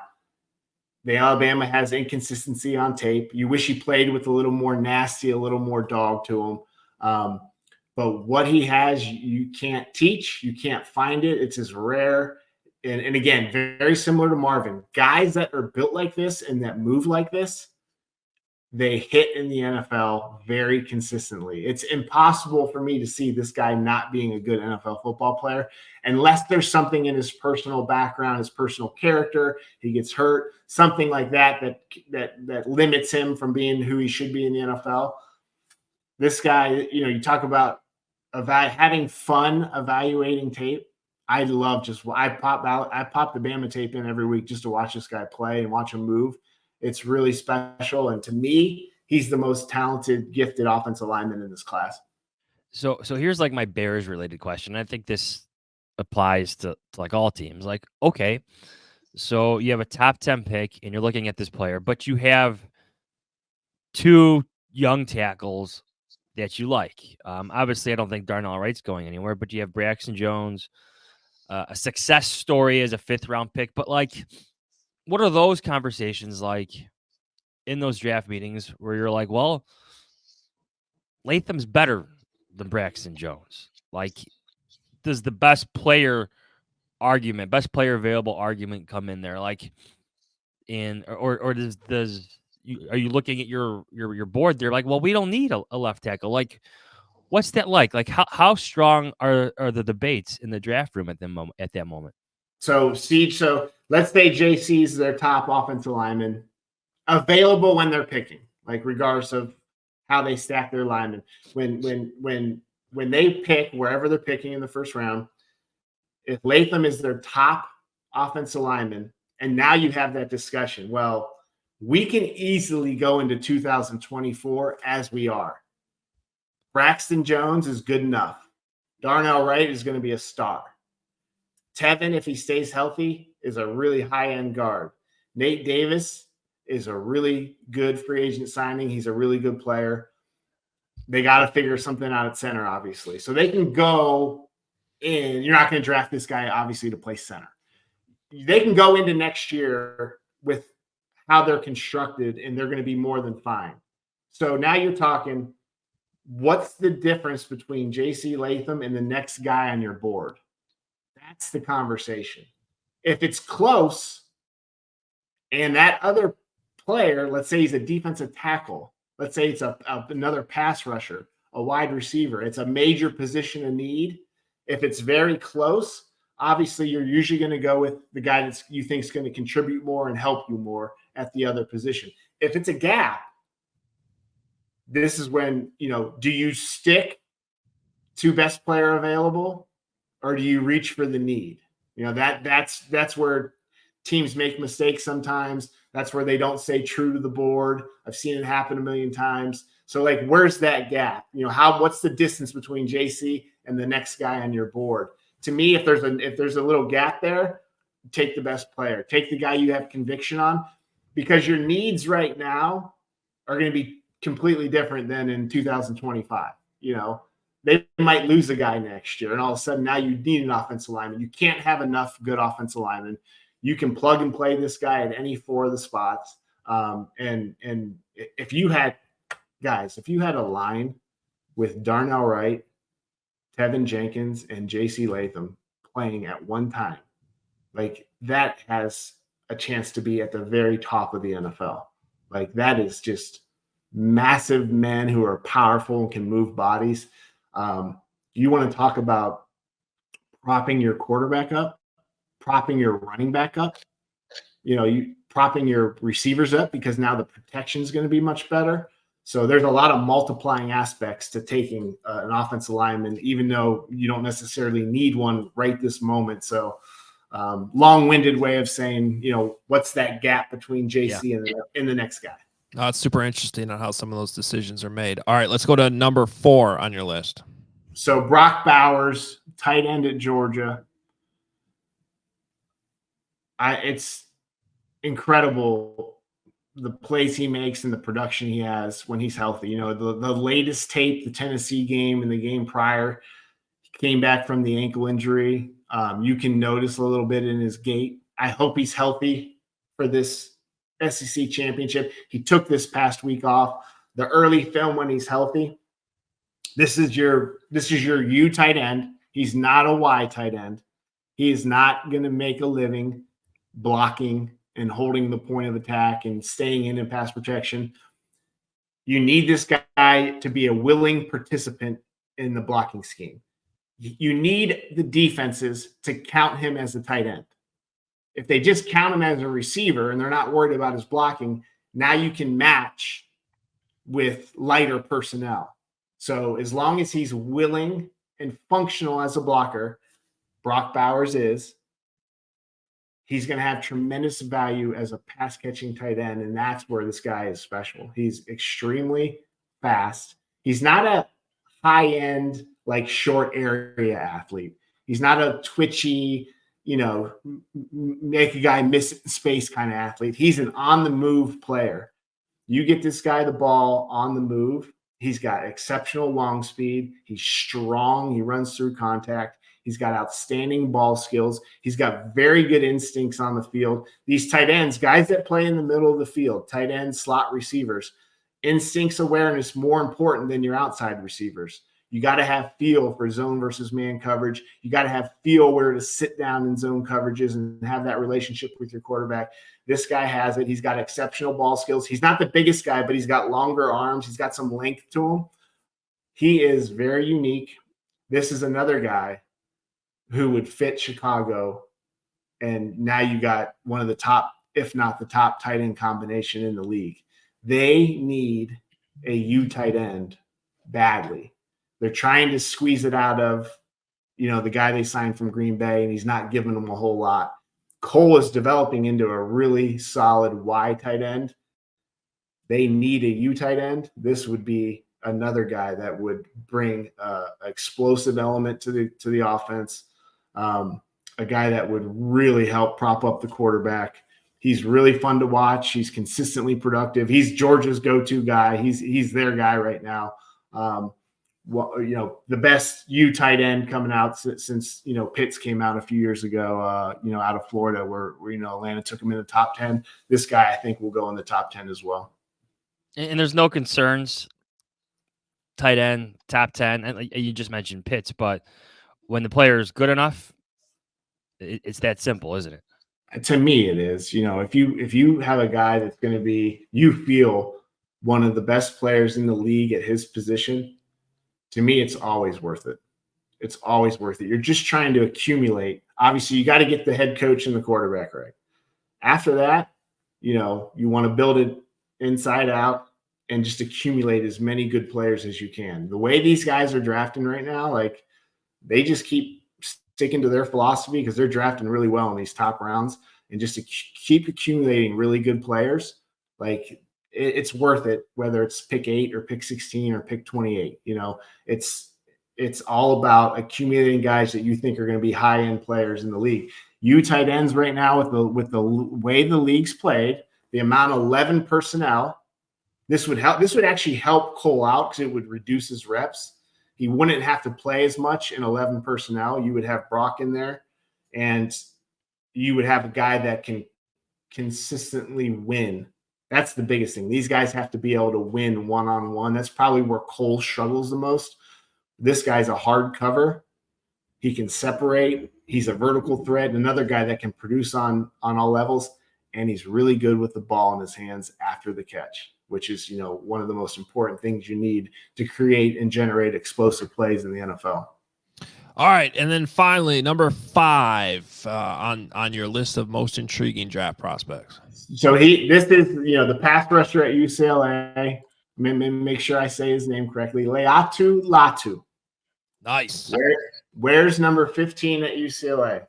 the Alabama has inconsistency on tape. You wish he played with a little more nasty, a little more dog to him. But what he has, you can't teach. You can't find it. It's as rare. And again, very similar to Marvin. Guys that are built like this and that move like this, they hit in the NFL very consistently. It's impossible for me to see this guy not being a good NFL football player unless there's something in his personal background, his personal character, he gets hurt, something like that limits him from being who he should be in the NFL. This guy, you talk about having fun evaluating tape. I pop the Bama tape in every week just to watch this guy play and watch him move. It's really special. And to me, he's the most talented, gifted offensive lineman in this class. So here's like my Bears related question. I think this applies to like all teams. Like, okay, so you have a top 10 pick and you're looking at this player, but you have 2 young tackles that you like. Obviously, I don't think Darnell Wright's going anywhere, but you have Braxton Jones, a success story as a 5th round pick. But like, what are those conversations like in those draft meetings where you're like, well, Latham's better than Braxton Jones? Like, does the best player available argument come in there? Like, or are you looking at your board there like, well, we don't need a left tackle? Like, what's that like? Like, how strong are the debates in the draft room at that moment? So, Siege, let's say JC's their top offensive lineman available when they're picking, like regardless of how they stack their linemen. When they pick wherever they're picking in the first round, if Latham is their top offensive lineman, and now you have that discussion, well, we can easily go into 2024 as we are. Braxton Jones is good enough. Darnell Wright is going to be a star. Tevin, if he stays healthy, is a really high-end guard. Nate Davis is a really good free agent signing. He's a really good player. They got to figure something out at center, obviously. So they can go in. You're not going to draft this guy, obviously, to play center. They can go into next year with how they're constructed, and they're going to be more than fine. So now you're talking, what's the difference between JC Latham and the next guy on your board? That's the conversation. If it's close and that other player, let's say he's a defensive tackle, let's say it's another pass rusher, a wide receiver, it's a major position of need. If it's very close, obviously you're usually going to go with the guy that you think is going to contribute more and help you more at the other position. If it's a gap, this is when, do you stick to best player available or do you reach for the need? That's where teams make mistakes sometimes. That's where they don't stay true to the board. I've seen it happen a million times. So where's that gap? What's the distance between JC and the next guy on your board? To me, if there's a little gap there, take the best player. Take the guy you have conviction on, because your needs right now are going to be completely different than in 2025. They might lose a guy next year, and all of a sudden now you need an offensive lineman. You can't have enough good offensive linemen. You can plug and play this guy at any four of the spots. And if you had a line with Darnell Wright, Tevin Jenkins, and JC Latham playing at one time, that has a chance to be at the very top of the NFL. That is just massive men who are powerful and can move bodies. You want to talk about propping your quarterback up, propping your running back up, you propping your receivers up, because now the protection is going to be much better. So there's a lot of multiplying aspects to taking an offensive lineman, even though you don't necessarily need one right this moment. So long-winded way of saying, what's that gap between JC and the next guy? It's super interesting on how some of those decisions are made. All right, let's go to number 4 on your list. So Brock Bowers, tight end at Georgia. It's incredible the plays he makes and the production he has when he's healthy. The latest tape, the Tennessee game and the game prior, he came back from the ankle injury. You can notice a little bit in his gait. I hope he's healthy for this SEC championship. He took this past week off. The early film when he's healthy. This is your U tight end. He's not a Y tight end. He is not going to make a living blocking and holding the point of attack and staying in pass protection. You need this guy to be a willing participant in the blocking scheme. You need the defenses to count him as a tight end. If they just count him as a receiver and they're not worried about his blocking, now you can match with lighter personnel. So as long as he's willing and functional as a blocker, Brock Bowers he's going to have tremendous value as a pass-catching tight end, and that's where this guy is special. He's extremely fast. He's not a high-end, short area athlete. He's not a twitchy, make a guy miss space kind of athlete. He's an on-the-move player. You get this guy the ball on the move, he's got exceptional long speed. He's strong. He runs through contact. He's got outstanding ball skills. He's got very good instincts on the field. These tight ends, guys that play in the middle of the field, tight ends, slot receivers, instincts awareness more important than your outside receivers. You got to have feel for zone versus man coverage. You got to have feel where to sit down in zone coverages and have that relationship with your quarterback. This guy has it. He's got exceptional ball skills. He's not the biggest guy, but he's got longer arms. He's got some length to him. He is very unique. This is another guy who would fit Chicago. And now you got one of the top, if not the top tight end combination in the league. They need a U tight end badly. They're trying to squeeze it out of, the guy they signed from Green Bay, and he's not giving them a whole lot. Cole is developing into a really solid Y tight end. They need a U tight end. This would be another guy that would bring explosive element to the offense. A guy that would really help prop up the quarterback. He's really fun to watch. He's consistently productive. He's Georgia's go-to guy. He's their guy right now. Well, the best U tight end coming out since Pitts came out a few years ago, out of Florida, where Atlanta took him in the top 10. This guy, I think, will go in the top 10 as well. And there's no concerns. Tight end, top 10, and you just mentioned Pitts, but when the player is good enough, it's that simple, isn't it? To me, it is. If you have a guy that's going to be, you feel one of the best players in the league at his position, to me, it's always worth it. It's always worth it. You're just trying to accumulate. Obviously, you got to get the head coach and the quarterback right. After that, you want to build it inside out and just accumulate as many good players as you can. The way these guys are drafting right now, like, they just keep sticking to their philosophy because they're drafting really well in these top rounds, and just to keep accumulating really good players, like, it's worth it, whether it's pick 8 or pick 16 or pick 28. It's all about accumulating guys that you think are going to be high-end players in the league. You tight ends right now, with the way the league's played, the amount of 11 personnel, this would help. This would actually help Cole out because it would reduce his reps. He wouldn't have to play as much in 11 personnel. You would have Brock in there, and you would have a guy that can consistently win. That's the biggest thing. These guys have to be able to win one-on-one. That's probably where Cole struggles the most. This guy's a hard cover. He can separate. He's a vertical threat. Another guy that can produce on all levels, and he's really good with the ball in his hands after the catch, which is, one of the most important things you need to create and generate explosive plays in the NFL. All right, and then finally, number 5 on your list of most intriguing draft prospects. So this is the pass rusher at UCLA. Make sure I say his name correctly. Laiatu Latu. Nice. Where's number 15 at UCLA?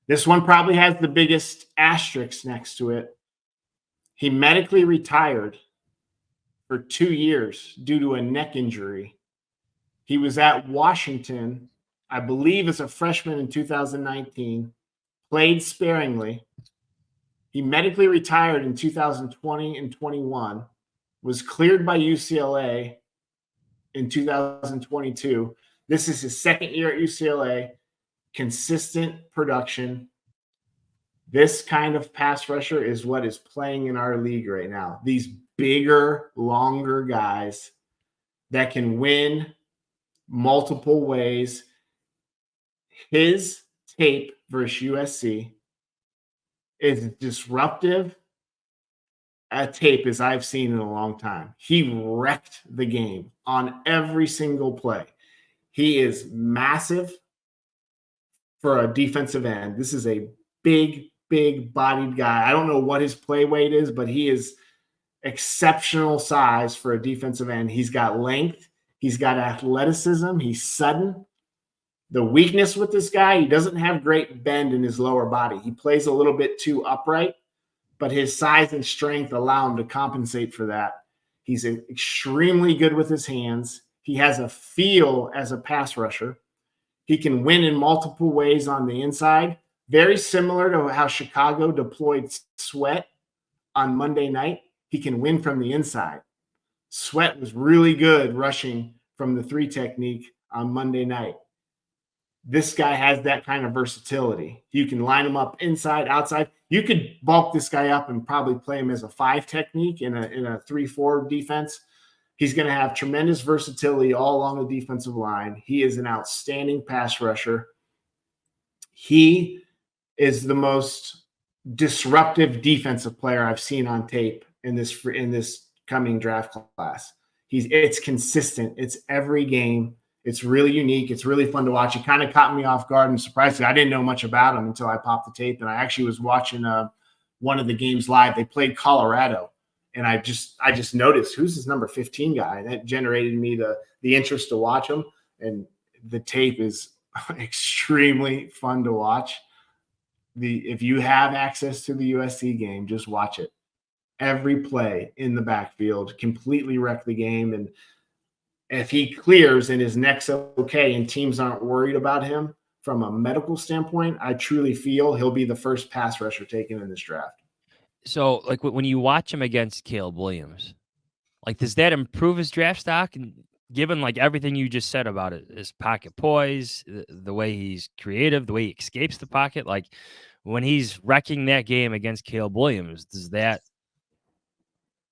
This one probably has the biggest asterisk next to it. He medically retired for 2 years due to a neck injury. He was at Washington, I believe, as a freshman in 2019, played sparingly. He medically retired in 2020 and 21, was cleared by UCLA in 2022. This is his second year at UCLA. Consistent production. This kind of pass rusher is what is playing in our league right now. These bigger, longer guys that can win multiple ways. His tape versus USC is disruptive a tape as I've seen in a long time. He wrecked the game on every single play. He is massive for a defensive end. This is a big bodied guy. I don't know what his play weight is, but he is exceptional size for a defensive end. He's got length. He's got athleticism. He's sudden. The weakness with this guy, he doesn't have great bend in his lower body. He plays a little bit too upright, but his size and strength allow him to compensate for that. He's extremely good with his hands. He has a feel as a pass rusher. He can win in multiple ways on the inside, very similar to how Chicago deployed Sweat on Monday night. He can win from the inside. Sweat was really good rushing from the 3 technique on Monday night. This guy has that kind of versatility. You can line him up inside, outside. You could bulk this guy up and probably play him as a 5 technique in a 3-4 defense. He's going to have tremendous versatility all along the defensive line. He is an outstanding pass rusher. He is the most disruptive defensive player I've seen on tape in this coming draft class. It's consistent. It's every game. It's really unique. It's really fun to watch. It kind of caught me off guard and surprised me. I didn't know much about him until I popped the tape, and I actually was watching one of the games live. They played Colorado, and I just noticed, who's this number 15 guy? That generated me the interest to watch him, and the tape is extremely fun to watch. If you have access to the USC game, just watch it. Every play in the backfield, completely wreck the game. And if he clears and his neck's okay and teams aren't worried about him from a medical standpoint, I truly feel he'll be the first pass rusher taken in this draft. So, like, when you watch him against Caleb Williams, Like, does that improve his draft stock? And given like everything you just said about it, his pocket poise, the way he's creative, the way he escapes the pocket, like when he's wrecking that game against Caleb Williams, does that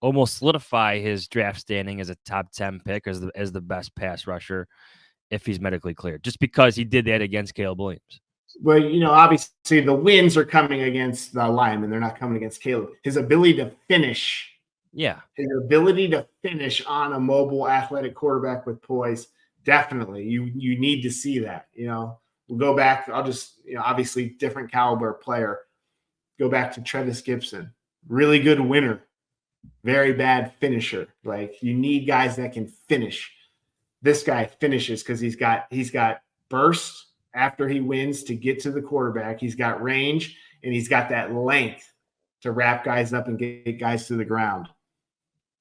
almost solidify his draft standing as a top 10 pick as the best pass rusher if he's medically cleared, just because he did that against Caleb Williams? Well, obviously the wins are coming against the linemen. They're not coming against Caleb. His ability to finish on a mobile athletic quarterback with poise, definitely. You need to see that. We'll go back. I'll just, obviously different caliber player. Go back to Trevis Gibson. Really good winner. Very bad finisher. Like, you need guys that can finish. This guy finishes because he's got burst after he wins to get to the quarterback. He's got range, and he's got that length to wrap guys up and get guys to the ground.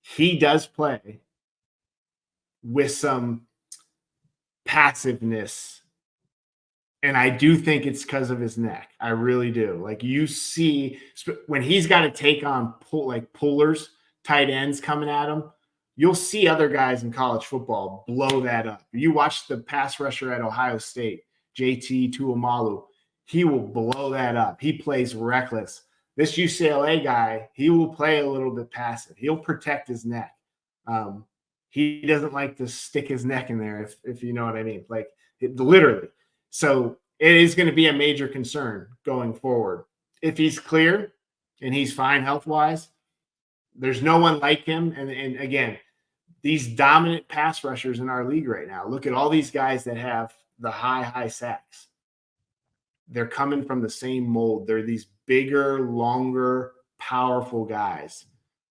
He does play with some passiveness, and I do think it's because of his neck. I really do. Like, you see when he's got to take on pullers, tight ends coming at him, you'll see other guys in college football blow that up. You watch the pass rusher at Ohio State, JT Tuamalu, he will blow that up. He plays reckless. This UCLA guy, he will play a little bit passive. He'll protect his neck. He doesn't like to stick his neck in there, if you know what I mean. Like, literally. So it is going to be a major concern going forward. If he's clear and he's fine health-wise, there's no one like him. And again, these dominant pass rushers in our league right now, look at all these guys that have the high sacks. They're coming from the same mold. They're these bigger, longer, powerful guys.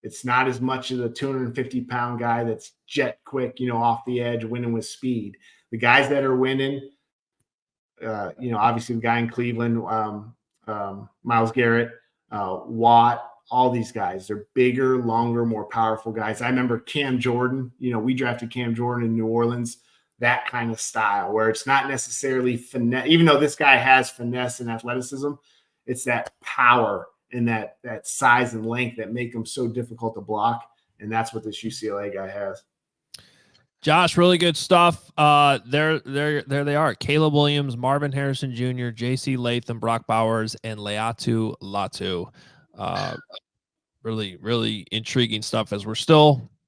It's not as much of the 250-pound guy that's jet quick, off the edge, winning with speed. The guys that are winning, obviously the guy in Cleveland, Myles Garrett, Watt, all these guys, they're bigger, longer, more powerful guys. I remember Cam Jordan. We drafted Cam Jordan in New Orleans. That kind of style where it's not necessarily finesse, even though this guy has finesse and athleticism, it's that power and that size and length that make him so difficult to block. And that's what this UCLA guy has. Josh, really good stuff. There they are. Caleb Williams, Marvin Harrison Jr., J.C. Latham, Brock Bowers, and Laiatu Latu. Really, really intriguing stuff as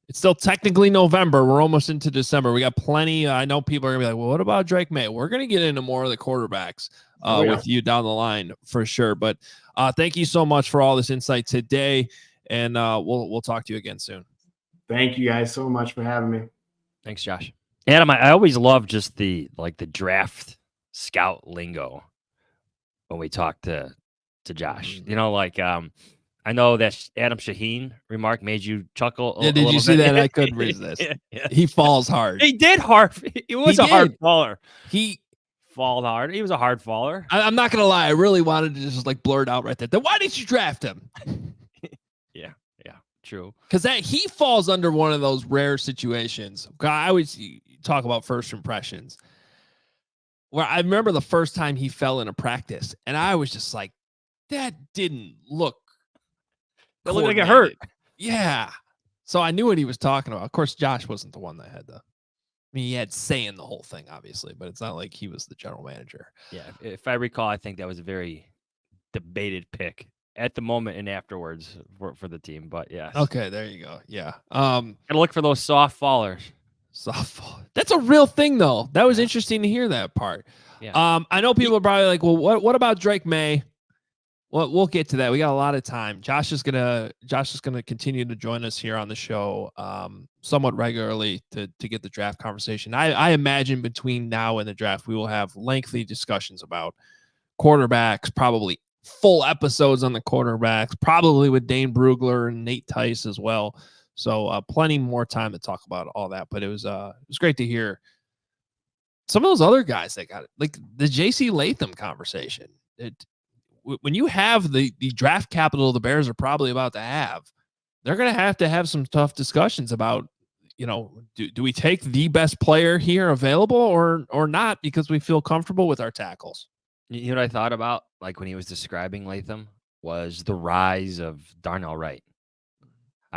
it's still technically November. We're almost into December. We got plenty. I know people are going to be like, well, what about Drake May? We're going to get into more of the quarterbacks with you down the line for sure. But thank you so much for all this insight today. And we'll talk to you again soon. Thank you guys so much for having me. Thanks, Josh. Adam, I always love just the draft scout lingo when we talk to Josh. I know that Adam Shaheen remark made you chuckle. Did you see that? I couldn't resist. Yeah. He falls hard. He did hard. It was hard faller. He falled hard. He was a hard faller. I'm not gonna lie. I really wanted to just blurt out right there. Then why didn't you draft him? Yeah, true. Because he falls under one of those rare situations. I always talk about first impressions. Where I remember the first time he fell in a practice, and I was just like, that didn't look. It looked like it hurt. Yeah. So I knew what he was talking about. Of course, Josh wasn't the one that had he had say in the whole thing, obviously, but it's not like he was the general manager. Yeah. If I recall, I think that was a very debated pick at the moment and afterwards for the team. But yeah. Okay, there you go. Yeah. Gotta look for those soft fallers. That's a real thing, though. That was interesting to hear that part. Yeah. I know people are probably like, well, what about Drake May? Well, we'll get to that. We got a lot of time. Josh is gonna continue to join us here on the show somewhat regularly to get the draft conversation. I imagine between now and the draft, we will have lengthy discussions about quarterbacks, probably full episodes on the quarterbacks, probably with Dane Brugler and Nate Tice as well. So plenty more time to talk about all that. But it was great to hear some of those other guys that got it, like the J.C. Latham conversation. When you have the draft capital the Bears are probably about to have, they're going to have some tough discussions about, do we take the best player here available or not because we feel comfortable with our tackles? You know what I thought about, like when he was describing Latham, was the rise of Darnell Wright.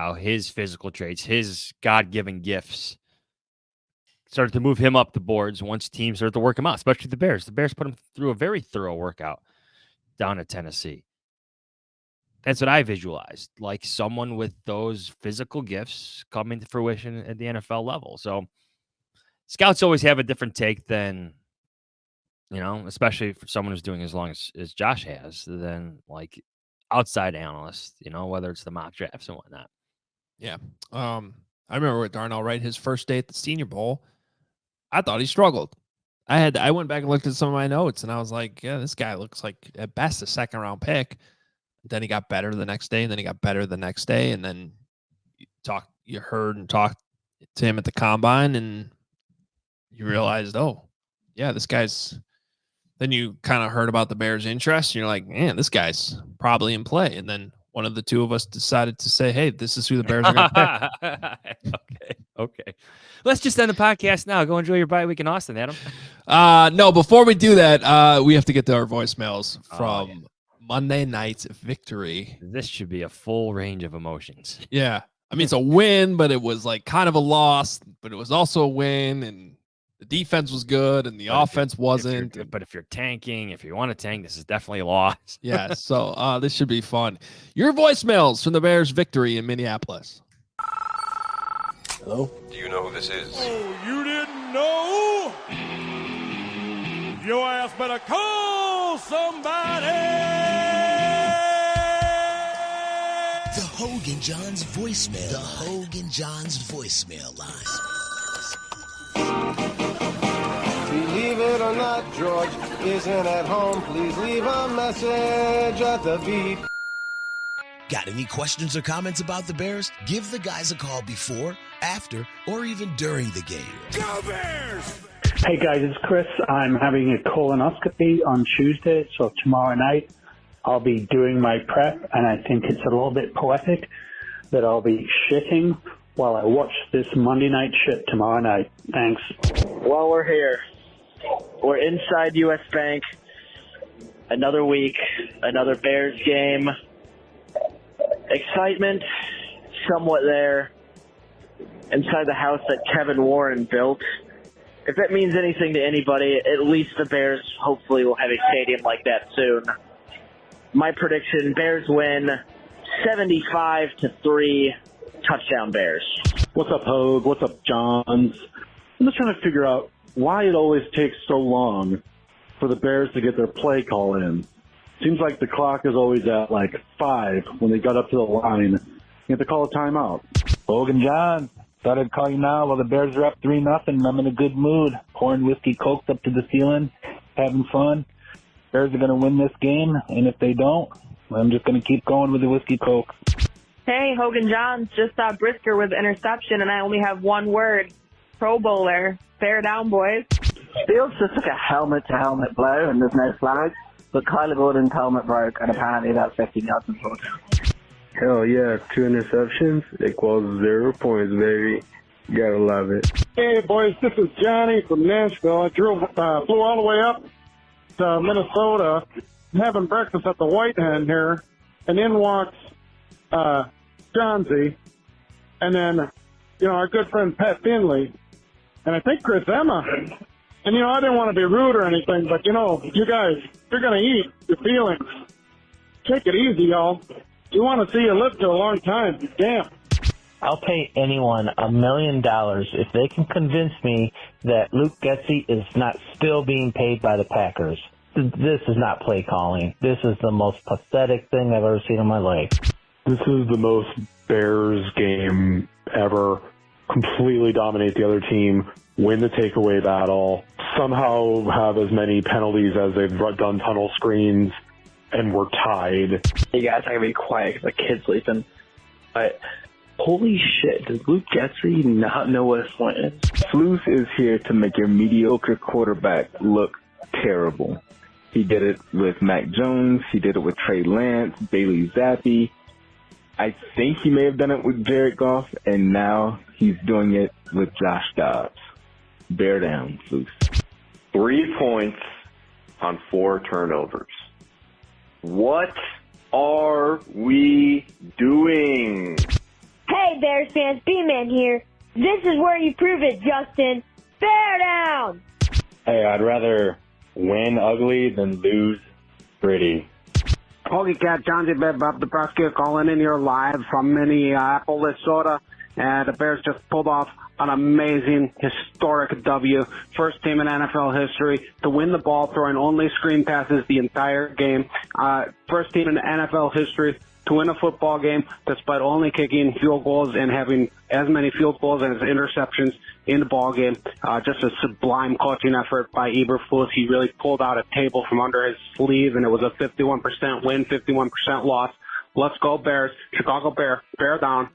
how his physical traits, his God-given gifts started to move him up the boards once teams started to work him out, especially the Bears. The Bears put him through a very thorough workout down at Tennessee. That's what I visualized, like someone with those physical gifts coming to fruition at the NFL level. So scouts always have a different take than, especially for someone who's doing as long as Josh has, than like outside analysts, whether it's the mock drafts and whatnot. Yeah. I remember with Darnell Wright, his first day at the Senior Bowl, I thought he struggled. I went back and looked at some of my notes, and I was like, yeah, this guy looks like at best a second-round pick. Then he got better the next day, and then he got better the next day, and then you heard and talked to him at the combine, and you realized, oh, yeah, this guy's. Then you kind of heard about the Bears' interest, and you're like, man, this guy's probably in play. And then one of the two of us decided to say, hey, this is who the Bears are going to pick. Okay. Let's just end the podcast now. Go enjoy your bye week in Austin, Adam. No, before we do that, we have to get to our voicemails from Monday night's victory. This should be a full range of emotions. Yeah. I mean, it's a win, but it was like kind of a loss, but it was also a win, and the defense was good, and the offense wasn't. But if you're tanking, if you want to tank, this is definitely a loss. Yeah, so this should be fun. Your voicemails from the Bears' victory in Minneapolis. Hello? Do you know who this is? Oh, you didn't know? Your ass better call somebody! The Hoge Jahns voicemail. The Hoge Jahns voicemail line. Believe it or not, George isn't at home. Please leave a message at the beep. Got any questions or comments about the Bears? Give the guys a call before, after, or even during the game. Go Bears! Hey guys, it's Chris. I'm having a colonoscopy on Tuesday, so tomorrow night I'll be doing my prep, and I think it's a little bit poetic that I'll be shitting while I watch this Monday night shit tomorrow night. Thanks. Well, we're here. We're inside U.S. Bank. Another week, another Bears game. Excitement, somewhat there. Inside the house that Kevin Warren built. If that means anything to anybody, at least the Bears hopefully will have a stadium like that soon. My prediction, Bears win 75-3, touchdown Bears. What's up, Hogue? What's up, Johns? I'm just trying to figure out why it always takes so long for the Bears to get their play call in. Seems like the clock is always at like 5 when they got up to the line. You have to call a timeout. Hogue and John, thought I'd call you now while the Bears are up 3-0. I'm in a good mood, pouring whiskey cokes up to the ceiling, having fun. Bears are going to win this game, and if they don't, I'm just going to keep going with the whiskey coke. Hey, Hogan Johns, just saw Brisker with interception, and I only have one word. Pro Bowler. Bear down, boys. Fields just took a helmet-to-helmet blow, and there's no flag. But Kyler Gordon's helmet broke, and apparently that's 15 yards in total. Hell yeah, 2 interceptions equals 0 points, baby. Gotta love it. Hey, boys, this is Johnny from Nashville. I flew all the way up to Minnesota. I'm having breakfast at the White Hen here, and in walks Johnsy, and then, our good friend Pat Finley, and I think Chris Emma. And, I didn't want to be rude or anything, but, you guys, you're going to eat your feelings. Take it easy, y'all. You want to see you live to a long time. Damn. I'll pay anyone $1 million if they can convince me that Luke Getsy is not still being paid by the Packers. This is not play calling. This is the most pathetic thing I've ever seen in my life. This is the most Bears game ever. Completely dominate the other team, win the takeaway battle, somehow have as many penalties as they've done tunnel screens, and we're tied. Hey guys, I gotta be quiet because the kid's sleeping. But holy shit, does Luke Getsy not know what a point is? Flus is here to make your mediocre quarterback look terrible. He did it with Mac Jones. He did it with Trey Lance, Bailey Zappi. I think he may have done it with Jared Goff, and now he's doing it with Josh Dobbs. Bear down, Flus. 3 points on 4 turnovers. What are we doing? Ho, Hey, Bears fans, B-Man here. This is where you prove it, Justin. Bear down! Hey, I'd rather win ugly than lose pretty. Hoge Jahns, Bob Nebraska calling in here live from Minneapolis, Minnesota. And the Bears just pulled off an amazing, historic W. First team in NFL history to win the ball, throwing only screen passes the entire game. First team in NFL history to win a football game despite only kicking field goals and having as many field goals as interceptions in the ball game. Just a sublime coaching effort by Eberflus. He really pulled out a table from under his sleeve, and it was a 51% win, 51% loss. Let's go Bears. Chicago Bear down.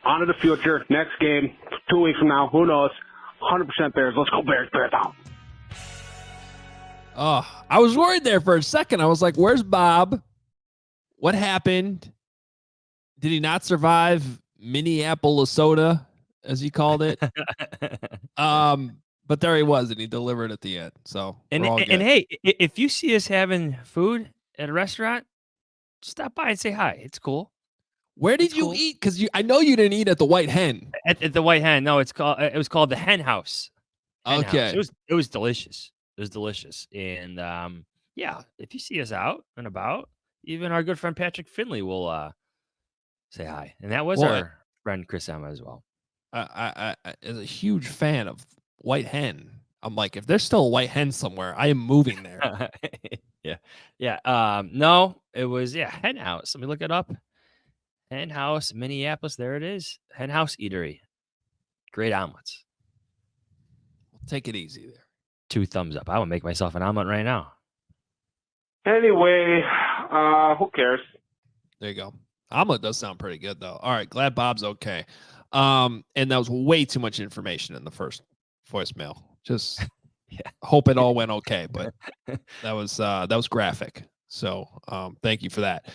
On to the future. Next game, 2 weeks from now, who knows? 100% Bears. Let's go Bears. Bear down. Oh, I was worried there for a second. I was like, where's Bob? What happened? Did he not survive Minneapolis soda, as he called it? But there he was, and he delivered at the end. So and hey, if you see us having food at a restaurant, stop by and say hi. It's cool. Where did you eat? Because I know you didn't eat at the White Hen. At the White Hen. No, it was called the Hen House. Hen Okay. House. It was delicious. It was delicious. And yeah, if you see us out and about, even our good friend Patrick Finley will say hi. And that was our friend Chris Emma as well. I is a huge fan of White Hen. I'm like, if there's still a White Hen somewhere, I am moving there. Yeah. No, it was Hen House. Let me look it up. Hen House, Minneapolis. There it is. Hen House Eatery. Great omelets. Take it easy there. 2 thumbs up. I will make myself an omelet right now. Anyway, who cares? There you go. Omelet does sound pretty good, though. All right. Glad Bob's okay. And that was way too much information in the first voicemail. Just hope it all went okay. But that was graphic. So thank you for that.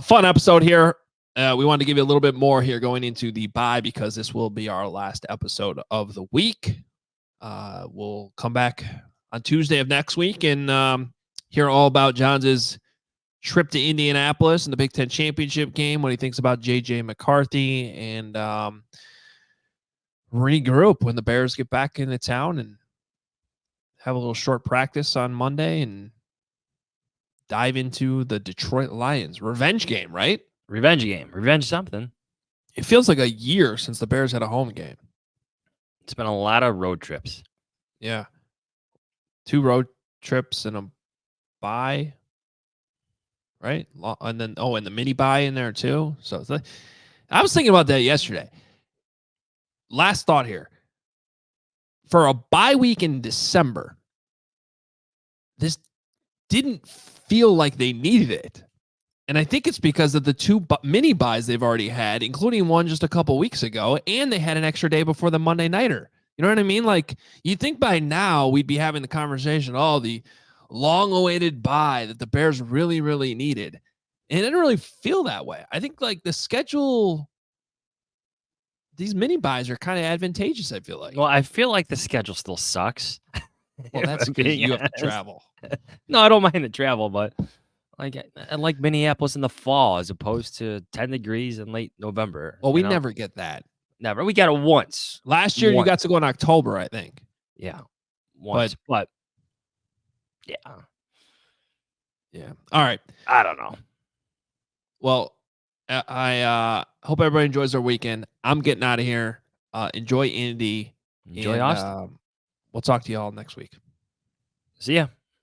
Fun episode here. We wanted to give you a little bit more here going into the bye because this will be our last episode of the week. We'll come back on Tuesday of next week and hear all about Johns' trip to Indianapolis and the Big Ten championship game, what he thinks about J.J. McCarthy, and regroup when the Bears get back into town and have a little short practice on Monday and dive into the Detroit Lions revenge game, right? Revenge game. Revenge something. It feels like a year since the Bears had a home game. It's been a lot of road trips. Yeah. 2 road trips and a bye. Right? And then, and the mini bye in there too. So it's like, I was thinking about that yesterday. Last thought here. For a bye week in December, this didn't feel like they needed it. And I think it's because of the 2 mini buys they've already had, including one just a couple weeks ago, and they had an extra day before the Monday Nighter. You know what I mean? Like, you'd think by now we'd be having the conversation, the long-awaited bye that the Bears really, really needed. And it didn't really feel that way. I think, like, the schedule, these mini buys are kind of advantageous, I feel like. Well, I feel like the schedule still sucks. Well, that's because you have to travel. No, I don't mind the travel, but I like Minneapolis in the fall as opposed to 10 degrees in late November. Well, we never get that. Never. We got it once. Last year, you got to go in October, I think. Yeah. Once. But yeah. Yeah. All right. I don't know. Well, I hope everybody enjoys their weekend. I'm getting out of here. Enjoy Indy. Enjoy Austin. We'll talk to you all next week. See ya.